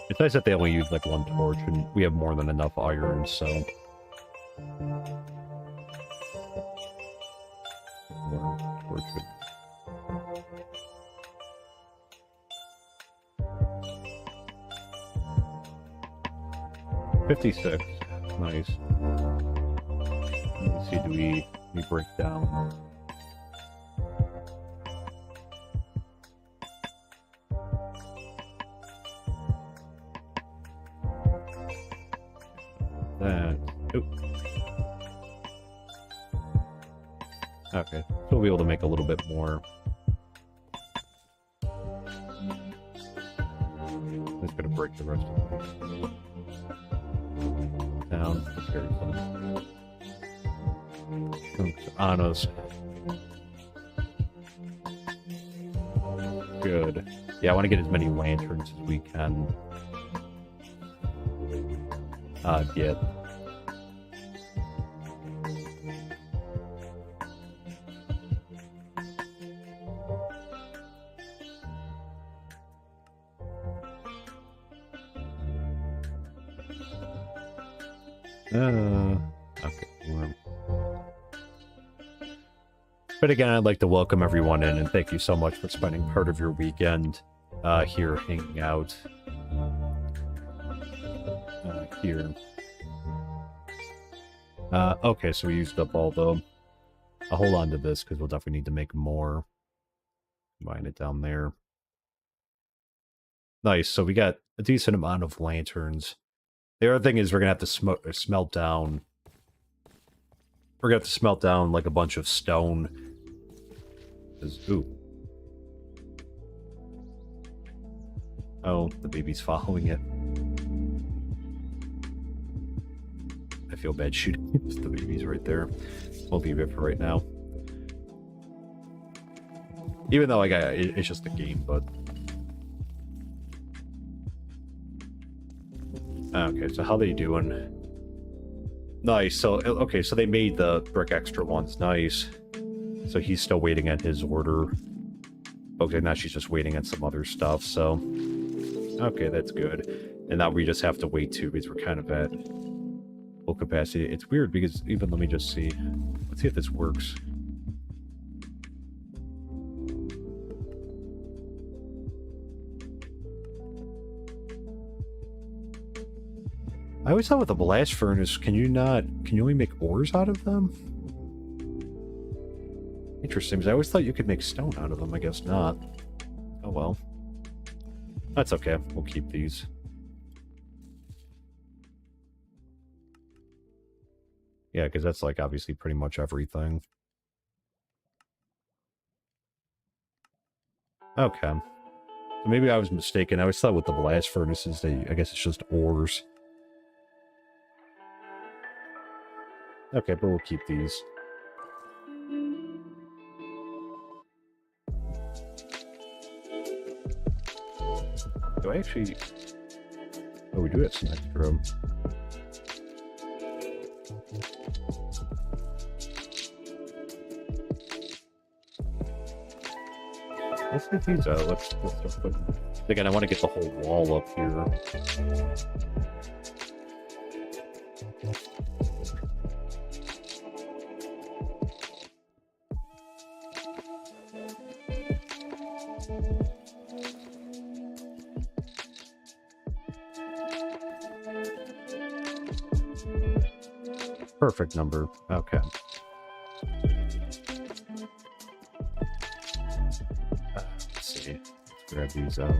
It's nice that they only use like one torch, and we have more than enough iron, so... More torches. $56. Nice. Let's see, do we break down? That. Oop. Okay, so we'll be able to make a little bit more. Just gonna break the rest of it down. Let's carry some chunks on us. Good. Yeah, I want to get as many lanterns as we can get. Okay. But again, I'd like to welcome everyone in and thank you so much for spending part of your weekend here hanging out here. Okay, so we used up all the... I'll hold on to this because we'll definitely need to make more. Combine it down there. Nice, so we got a decent amount of lanterns. The other thing is we're going to have to smelt down... We're going to have to smelt down like a bunch of stone. Ooh. Oh, the baby's following it. I feel bad shooting the baby's right there. We'll leave it for right now. Even though it's just a game, but... Okay, so how they doing? Nice, so, okay, so they made the brick extra ones, nice. So he's still waiting at his order. Okay, now she's just waiting on some other stuff, so... Okay, that's good. And now we just have to wait too, because we're kind of at full capacity. It's weird, because even, let me just see. Let's see if this works. I always thought with a blast furnace, can you only make ores out of them? Interesting, because I always thought you could make stone out of them. I guess not. Oh well. That's okay. We'll keep these. Yeah, because that's like obviously pretty much everything. Okay. So maybe I was mistaken. I always thought with the blast furnaces, I guess it's just ores. Okay, but we'll keep these. Do I actually... Oh, we do have some extra. get these out. Let's just put... Again, I want to get the whole wall up here. Perfect number. Okay. Let's see. Let's grab these out.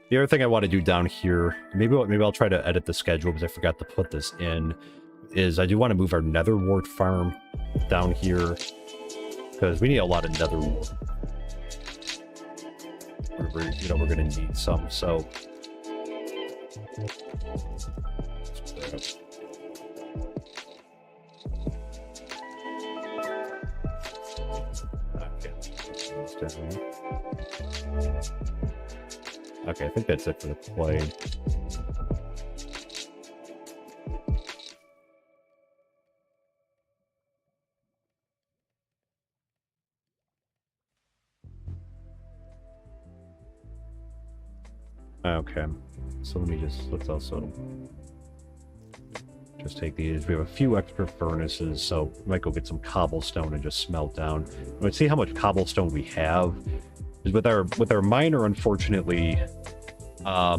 The other thing I want to do down here, maybe I'll try to edit the schedule because I forgot to put this in, is I do want to move our nether wart farm down here because we need a lot of nether wart. We're going to need some, so... Okay, I think that's it for the play. Okay, so let's also just take these. We have a few extra furnaces, so we might go get some cobblestone and just smelt down. Let's see how much cobblestone we have. Because with our miner, unfortunately, I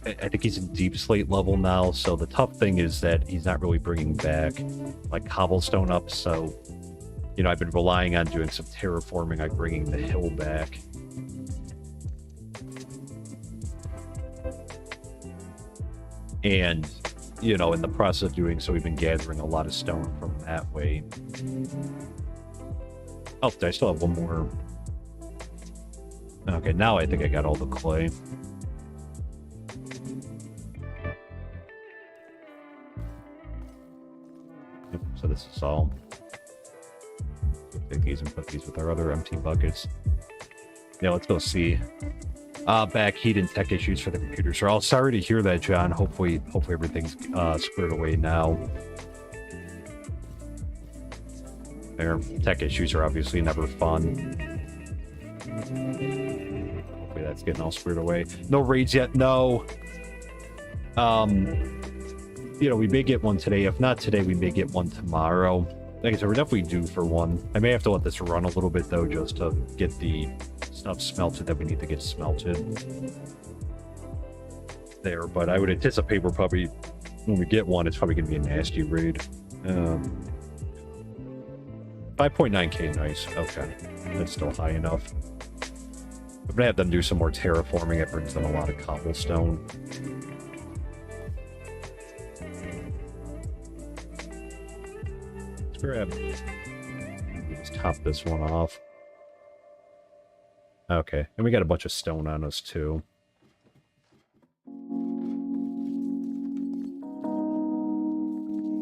think he's in deep slate level now, so the tough thing is that he's not really bringing back like cobblestone up, so you know, I've been relying on doing some terraforming, like bringing the hill back. And, you know, in the process of doing so, we've been gathering a lot of stone from that way. Oh, I still have one more. Okay, now I think I got all the clay. Yep, so this is all. Take these and put these with our other empty buckets. Yeah, let's go see. Back heat and tech issues for the computer. So I'm sorry to hear that, John. Hopefully everything's squared away now. There, tech issues are obviously never fun. Hopefully that's getting all squared away. No raids yet, no. You know, we may get one today. If not today, we may get one tomorrow. Like I said, we're definitely due for one. I may have to let this run a little bit, though, just to get the stuff smelted that we need to get smelted there. But I would anticipate we're probably, when we get one, it's probably going to be a nasty raid. 5.9k, nice. Okay, that's still high enough. I'm going to have them do some more terraforming. It brings them a lot of cobblestone. Let's grab... Let's top this one off. Okay, and we got a bunch of stone on us, too.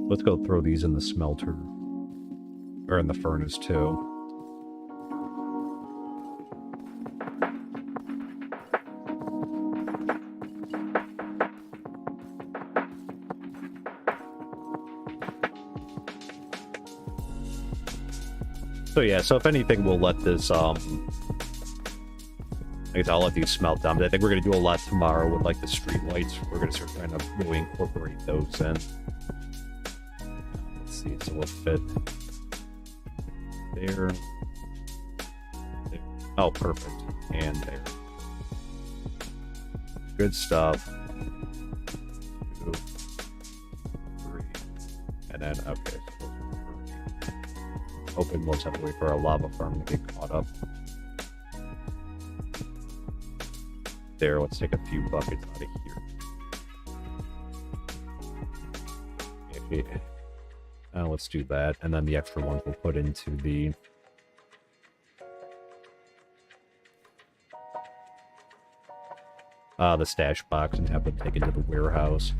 Let's go throw these in the smelter. Or in the furnace, too. So yeah, so if anything, we'll let this, I guess I'll let these smelt down, but I think we're going to do a lot tomorrow with, like, the street lights. We're going to start trying to really incorporate those in. Let's see, so we'll fit there. There. Oh, perfect. And there. Good stuff. 2, 3. And then, okay. Open, we'll just have to wait for our lava farm to get caught up. There, let's take a few buckets out of here. Okay. Let's do that, and then the extra ones we'll put into the... the stash box and have them taken to the warehouse.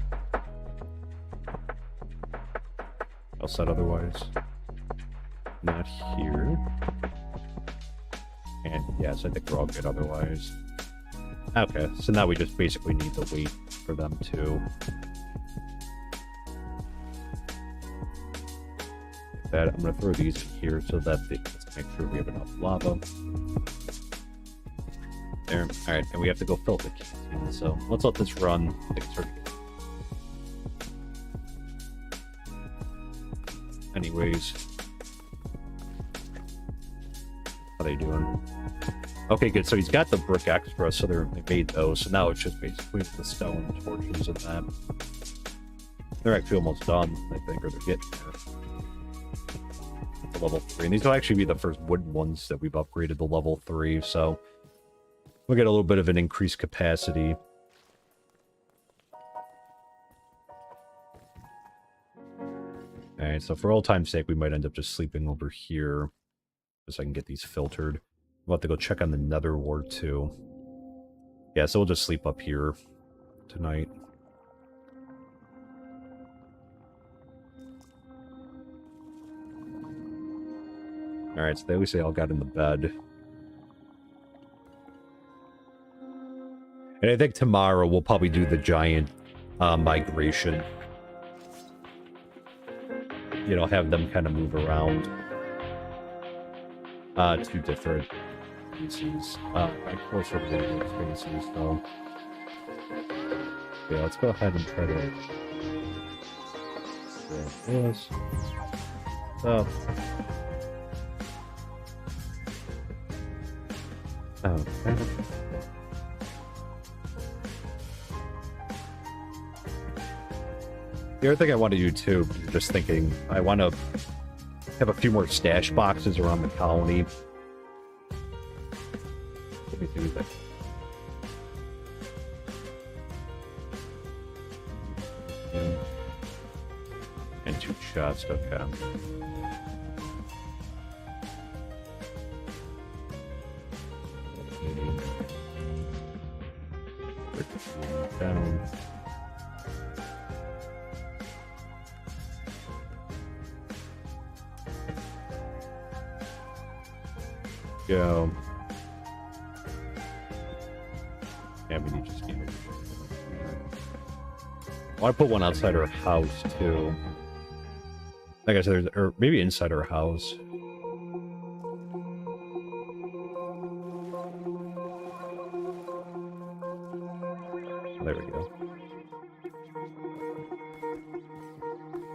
All set otherwise. Not here. And Yeah, so I think we're all good otherwise. Okay, so now we just basically need to wait for them to... That I'm going to throw these here so that let's make sure we have enough lava. There. Alright, and we have to go fill the canteen, so let's let this run. Anyways. How they doing? Okay, good. So he's got the brick extra, so they made those. So now it's just basically the stone torches and that. They're actually almost done, I think, or they're getting there. To level 3. And these will actually be the first wooden ones that we've upgraded to level 3, so we'll get a little bit of an increased capacity. Alright, so for old time's sake, we might end up just sleeping over here. So I can get these filtered. We'll have to go check on the nether ward too. Yeah, so we'll just sleep up here tonight. Alright, so they always say all got in the bed. And I think tomorrow we'll probably do the giant migration. You know, have them kind of move around. Two different species. Closer to the species, though. Yeah, let's go ahead and try to... Yes. Oh. Okay. The other thing I want to do too, just thinking, I want to have a few more stash boxes around the colony. Let me do that. And 2 shots, okay. Down. Go. Yeah, we need to just keep it. I want to put one outside our house too. Like I said, or maybe inside our house. There we go.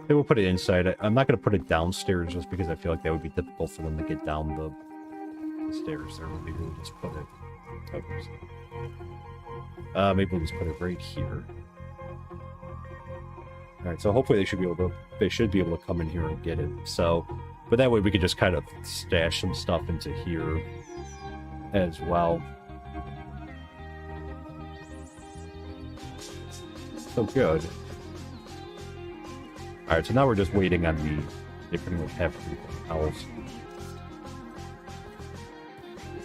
Maybe we'll put it inside. I'm not going to put it downstairs just because I feel like that would be difficult for them to get down the stairs there. Maybe we'll just put it... maybe we'll just put it right here. Alright, so hopefully they should be able to come in here and get it. So, but that way we could just kind of stash some stuff into here as well. So good. Alright, so now we're just waiting on they pretty much have everything else.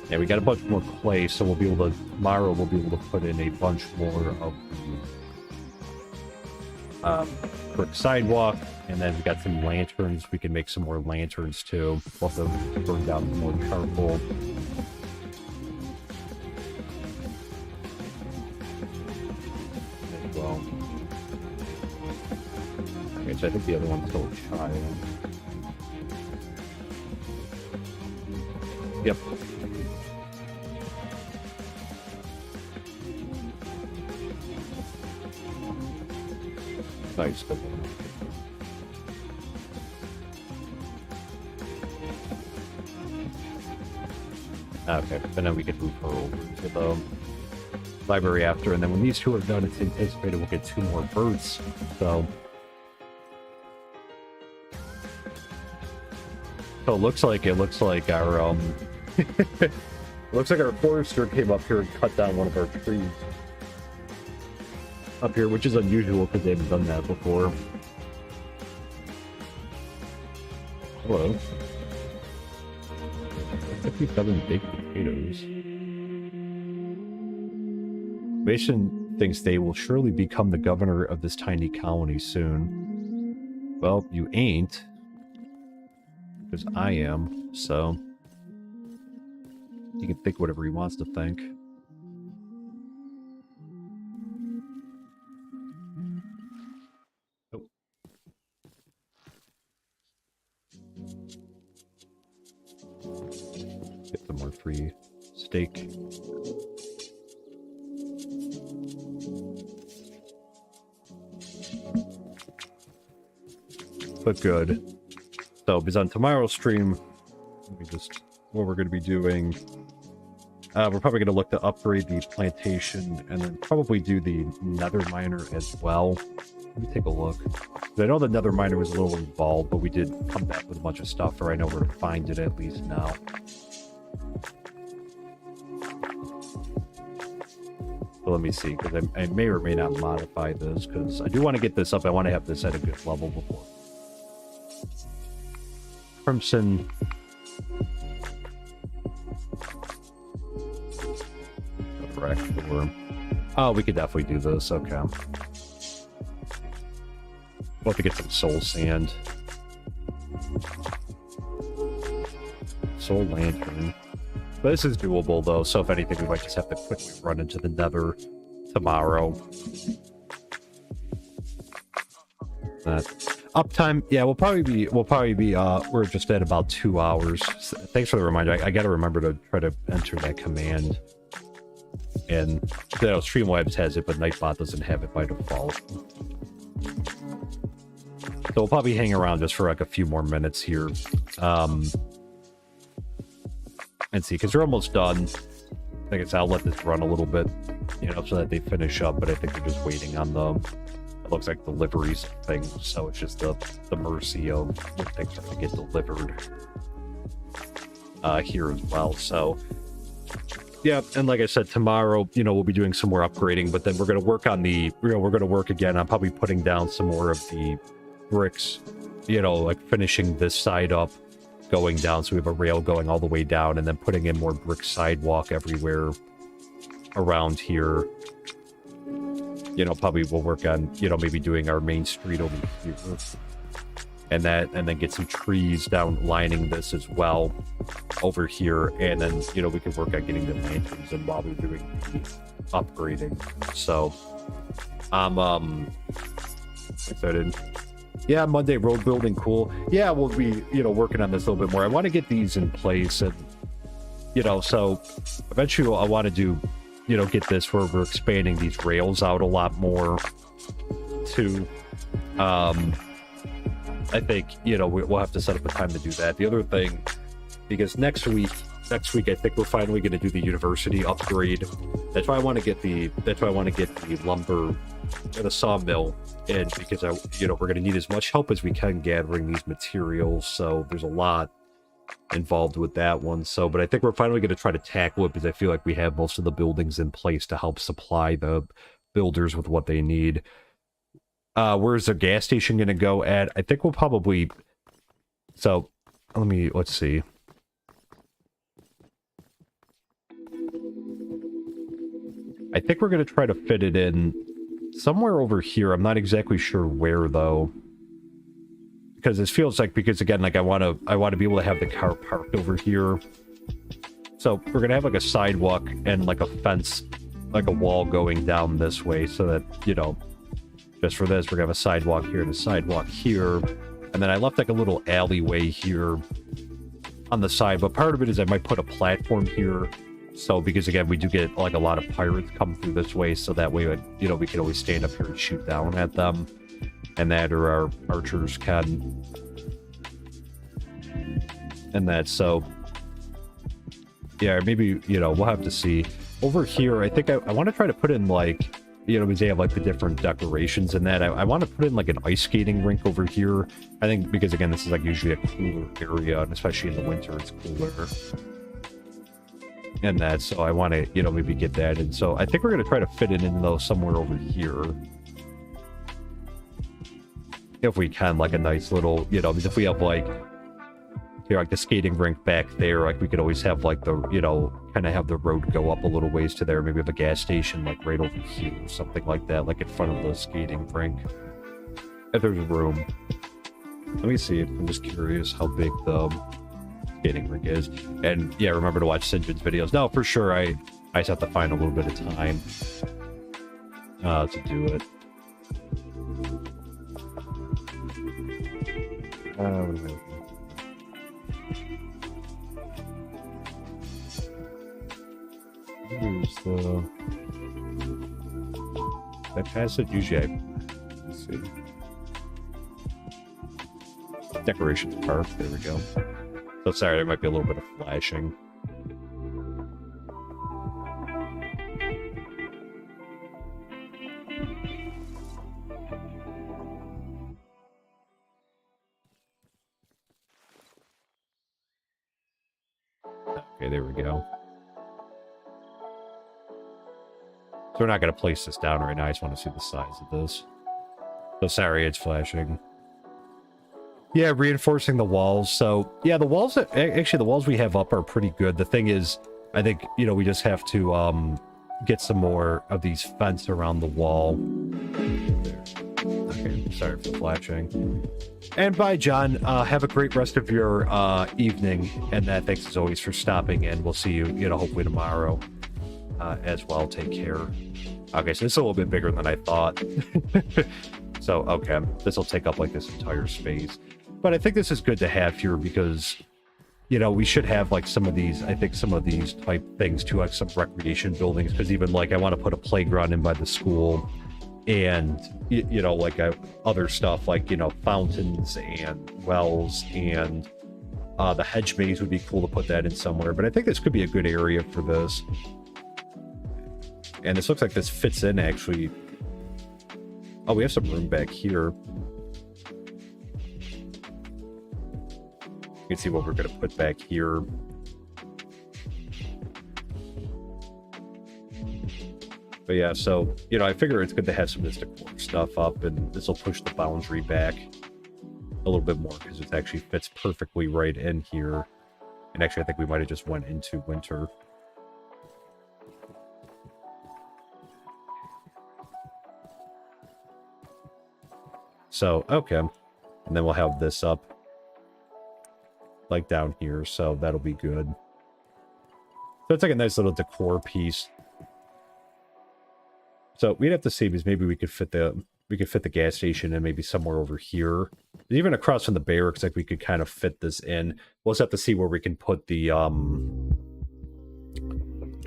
Yeah, we got a bunch more clay, so we'll be able to, tomorrow we'll be able to put in a bunch more of the brick sidewalk, and then we got some lanterns. We can make some more lanterns too. We'll also burn down some more charcoal. As well. Okay, so I think the other one's still a child. Yep. Nice. Okay, but then we can move her over to the library after, and then when these 2 are done, it's anticipated we'll get 2 more birds. So it looks like our it looks like our forester came up here and cut down one of our trees up here, which is unusual because they haven't done that before. Hello. 57 baked potatoes. Mason thinks they will surely become the governor of this tiny colony soon. Well, you ain't. Because I am, so... He can think whatever he wants to think. Oh. Get some more free steak. But good. So, because on tomorrow's stream, let me just, what we're going to be doing, we're probably going to look to upgrade the plantation and then probably do the nether miner as well. Let me take a look. I know the nether miner was a little involved, but we did come back with a bunch of stuff, or I know where to find it at least now. So let me see, because I may or may not modify this, because I do want to get this up. I want to have this at a good level before. Crimson. Correct. Oh, we could definitely do this. Okay. We'll have to get some soul sand. Soul lantern. But this is doable, though, so if anything, we might just have to quickly run into the nether tomorrow. That uptime, yeah, we're just at about 2 hours. Thanks for the reminder. I gotta remember to try to enter that command. And, you know, Streamlabs has it, but Nightbot doesn't have it by default. So we'll probably hang around just for like a few more minutes here. And see, because we're almost done. I guess I'll let this run a little bit, you know, so that they finish up, but I think they're just waiting on the, it looks like deliveries things, so it's just the mercy of when things have to get delivered here as well. So, yeah, and like I said, tomorrow, you know, we'll be doing some more upgrading, but then we're going to work on the, you know, we're going to work again on probably putting down some more of the bricks, you know, like finishing this side up, going down, so we have a rail going all the way down, and then putting in more brick sidewalk everywhere around here. You know, probably we'll work on, you know, maybe doing our main street over here, and then get some trees down lining this as well over here, and then, you know, we can work on getting the lanterns and while we're doing the upgrading. So I'm excited. Yeah, Monday road building, cool. Yeah, we'll be, you know, working on this a little bit more. I want to get these in place, and, you know, so eventually I want to do, you know, get this where we're expanding these rails out a lot more too. I think, you know, we'll have to set up a time to do that. The other thing, because next week I think we're finally going to do the university upgrade. That's why I want to get the lumber and the sawmill in, because you know, we're going to need as much help as we can gathering these materials. So there's a lot involved with that one. So, but I think we're finally going to try to tackle it, because I feel like we have most of the buildings in place to help supply the builders with what they need. Where's the gas station going to go at? I think we'll probably, so let's see. I think we're going to try to fit it in somewhere over here. I'm not exactly sure where, though, because this feels like, because again, like I want to be able to have the car parked over here. So we're going to have like a sidewalk and like a fence, like a wall going down this way, so that, you know, just for this, we're going to have a sidewalk here and a sidewalk here. And then I left like a little alleyway here on the side, but part of it is I might put a platform here. So, because again, we do get like a lot of pirates come through this way, so that way, you know, we can always stand up here and shoot down at them, and that, or our archers can, and that. So, yeah, maybe, you know, we'll have to see. Over here, I think I want to try to put in, like, you know, because they have like the different decorations and that. I want to put in like an ice skating rink over here. I think because again, this is like usually a cooler area, and especially in the winter, it's cooler. And that, so I want to, you know, maybe get that. And so I think we're going to try to fit it in, though, somewhere over here. If we can, like a nice little, you know, because if we have like, here, like the skating rink back there, like we could always have like the, you know, kind of have the road go up a little ways to there. Maybe have a gas station like right over here or something like that, like in front of the skating rink. If there's room. Let me see. I'm just curious how big the skating rink is. And yeah, remember to watch Sinjin's videos. No, for sure, I just have to find a little bit of time to do it. Here's the... That passage usually let's see. Decorations park, there we go. So sorry, there might be a little bit of flashing. Okay, there we go. So we're not going to place this down right now. I just want to see the size of this. So sorry, it's flashing. Yeah, reinforcing the walls. So yeah, the walls, actually the walls we have up are pretty good. The thing is, I think, you know, we just have to get some more of these fence around the wall. There. Okay, sorry for the flashing. And bye, John. Have a great rest of your evening. And thanks as always for stopping in. We'll see you, you know, hopefully tomorrow as well. Take care. Okay, so this is a little bit bigger than I thought. So, okay, this will take up like this entire space. But I think this is good to have here because, you know, we should have like some of these, I think some of these type things too, like some recreation buildings, because even like I want to put a playground in by the school and, you know, like other stuff like, you know, fountains and wells and the hedge maze would be cool to put that in somewhere. But I think this could be a good area for this. And this looks like this fits in actually. Oh, we have some room back here. You can see what we're going to put back here. But yeah, so, you know, I figure it's good to have some of this decor stuff up, and this will push the boundary back a little bit more because it actually fits perfectly right in here. And actually, I think we might have just went into winter. So, okay. And then we'll have this up like down here, so that'll be good. So it's like a nice little decor piece. So we'd have to see because maybe we could fit the gas station and maybe somewhere over here. Even across from the barracks, like we could kind of fit this in. We'll just have to see where we can put the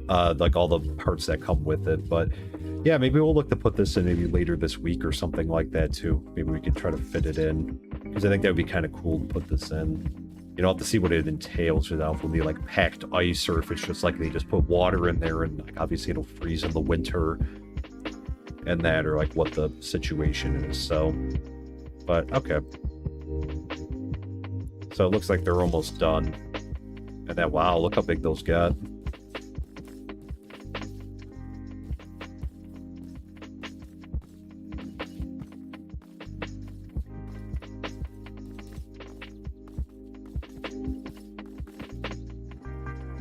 like all the parts that come with it. But yeah, maybe we'll look to put this in maybe later this week or something like that too. Maybe we could try to fit it in because I think that would be kind of cool to put this in. You know, have to see what it entails. Without if it'll be like packed ice or if it's just like they just put water in there and like obviously it'll freeze in the winter and that, or like what the situation is. So, but okay. So it looks like they're almost done. And that, wow, look how big those got.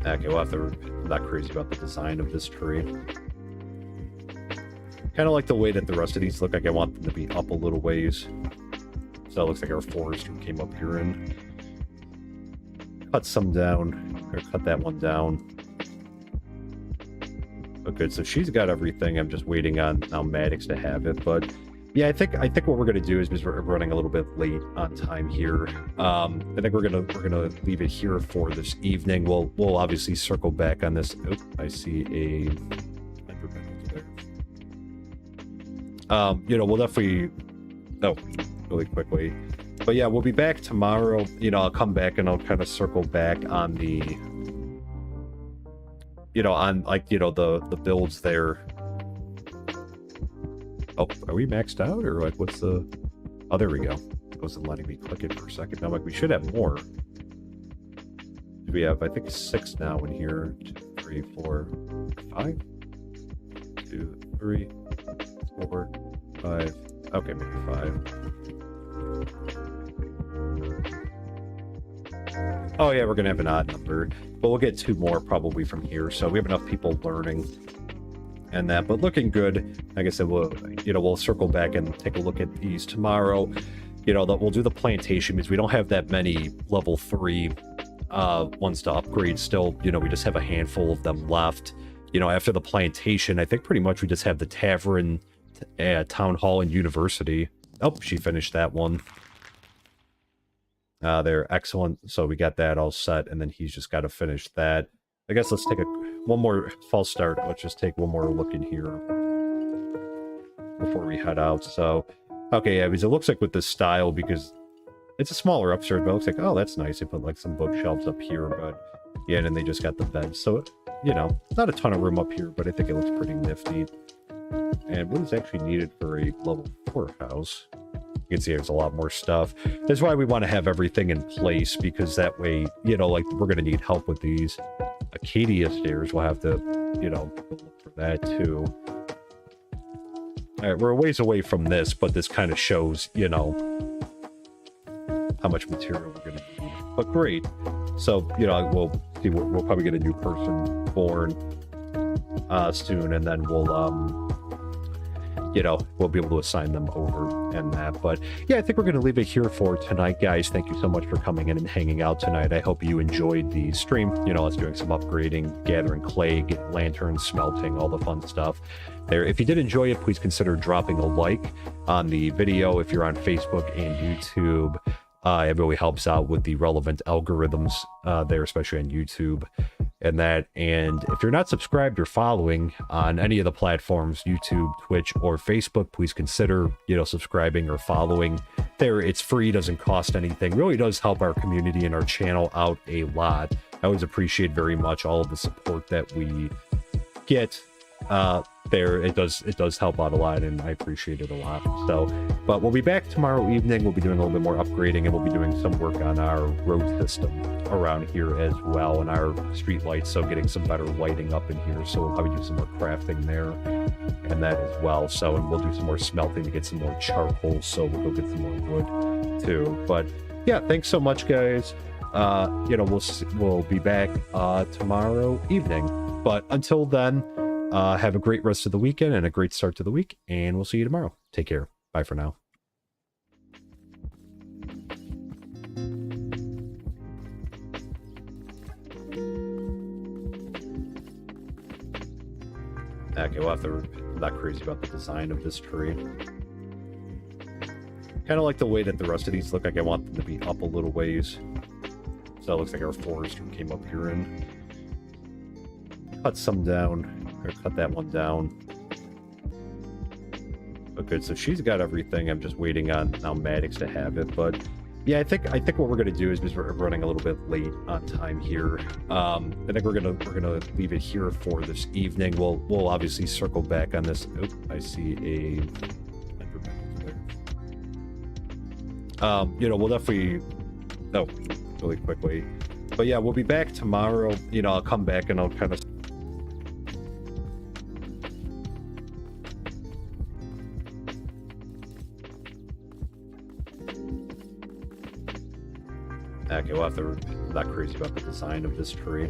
Okay, we'll have to, I'm not crazy about the design of this tree. Kind of like the way that the rest of these look like. I want them to be up a little ways. So it looks like our forester came up here and cut some down, or cut that one down. But good, so she's got everything. I'm just waiting on now Maddox to have it. But yeah, I think what we're gonna do is, because we're running a little bit late on time here. I think we're gonna leave it here for this evening. We'll obviously circle back on this. Oh, I see a. You know, we'll definitely. Oh, really quickly. But yeah, we'll be back tomorrow. You know, I'll come back and I'll kind of circle back on the. You know, on like, you know, the builds there. Oh, are we maxed out or like what's the... Oh, there we go. It wasn't letting me click it for a second. I'm like, we should have more. We have, I think, 6 now in here. 2, 3, 4, 5. 2, 3, 4, 5. Okay, maybe 5. Oh yeah, we're gonna have an odd number. But we'll get 2 more probably from here. So we have enough people learning. And that, but looking good. Like I said, we'll circle back and take a look at these tomorrow. You know, we'll do the plantation because we don't have that many level 3 ones to upgrade still. You know, we just have a handful of them left. You know, after the plantation, I think pretty much we just have the tavern, town hall, and university. Oh, she finished that one. They're excellent. So we got that all set, and then he's just got to finish that. I guess let's take one more false start. Let's just take one more look in here before we head out. So, okay, yeah, because it looks like with this style, because it's a smaller upstairs, but it looks like, oh, that's nice. They put like some bookshelves up here, but yeah, and then they just got the bed. So, you know, not a ton of room up here, but I think it looks pretty nifty. And what is actually needed for a level 4 house? You can see there's a lot more stuff. That's why we want to have everything in place, because that way, you know, like, we're going to need help with these Acadia stairs. We'll have to, you know, look for that too. All right, we're a ways away from this, but this kind of shows, you know, how much material we're going to need. But great. So, you know, we'll see. We'll probably get a new person born soon, and then we'll, you know, we'll be able to assign them over and that. But yeah, I think we're going to leave it here for tonight, guys. Thank you so much for coming in and hanging out tonight. I hope you enjoyed the stream. You know, us doing some upgrading, gathering clay, getting lanterns, smelting, all the fun stuff there. If you did enjoy it, please consider dropping a like on the video if you're on Facebook and YouTube. It really helps out with the relevant algorithms there, especially on YouTube and that. And if you're not subscribed or following on any of the platforms, YouTube, Twitch, or Facebook, please consider, you know, subscribing or following there. It's free, doesn't cost anything, really does help our community and our channel out a lot. I always appreciate very much all of the support that we get there. It does help out a lot, and I appreciate it a lot. So, but we'll be back tomorrow evening. We'll be doing a little bit more upgrading, and we'll be doing some work on our road system around here as well, and our street lights, so getting some better lighting up in here. So we'll probably do some more crafting there and that as well. So, and we'll do some more smelting to get some more charcoal, so we'll go get some more wood too. But yeah, thanks so much, guys. You know, we'll be back tomorrow evening, but until then, have a great rest of the weekend and a great start to the week, and we'll see you tomorrow. Take care. Bye for now. Okay, we'll have to... I'm not crazy about the design of this tree. Kind of like the way that the rest of these look like. I want them to be up a little ways. So it looks like our forester came up here and cut some down. Or cut that one down. But good, so she's got everything. I'm just waiting on now Maddox to have it. But yeah, I think what we're gonna do is, because we're running a little bit late on time here. I think we're gonna leave it here for this evening. We'll obviously circle back on this. Oh, I see a. You know, we'll definitely. Oh, really quickly. But yeah, we'll be back tomorrow. You know, I'll come back and I'll kind of. Okay, we'll have to... I'm not crazy about the design of this tree.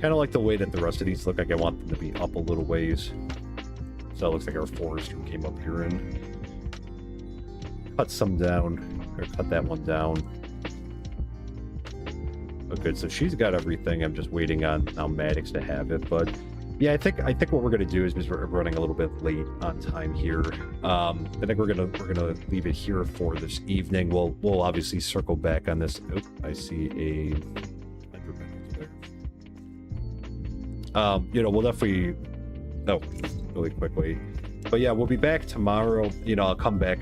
Kind of like the way that the rest of these look like. I want them to be up a little ways. So it looks like our forester came up here and cut some down. Or cut that one down. But good, so she's got everything. I'm just waiting on now Maddox to have it. But yeah, I think what we're gonna do is, because we're running a little bit late on time here. I think we're gonna leave it here for this evening. We'll obviously circle back on this. Oh, I see a. You know, we'll definitely. Oh, really quickly. But yeah, we'll be back tomorrow. You know, I'll come back.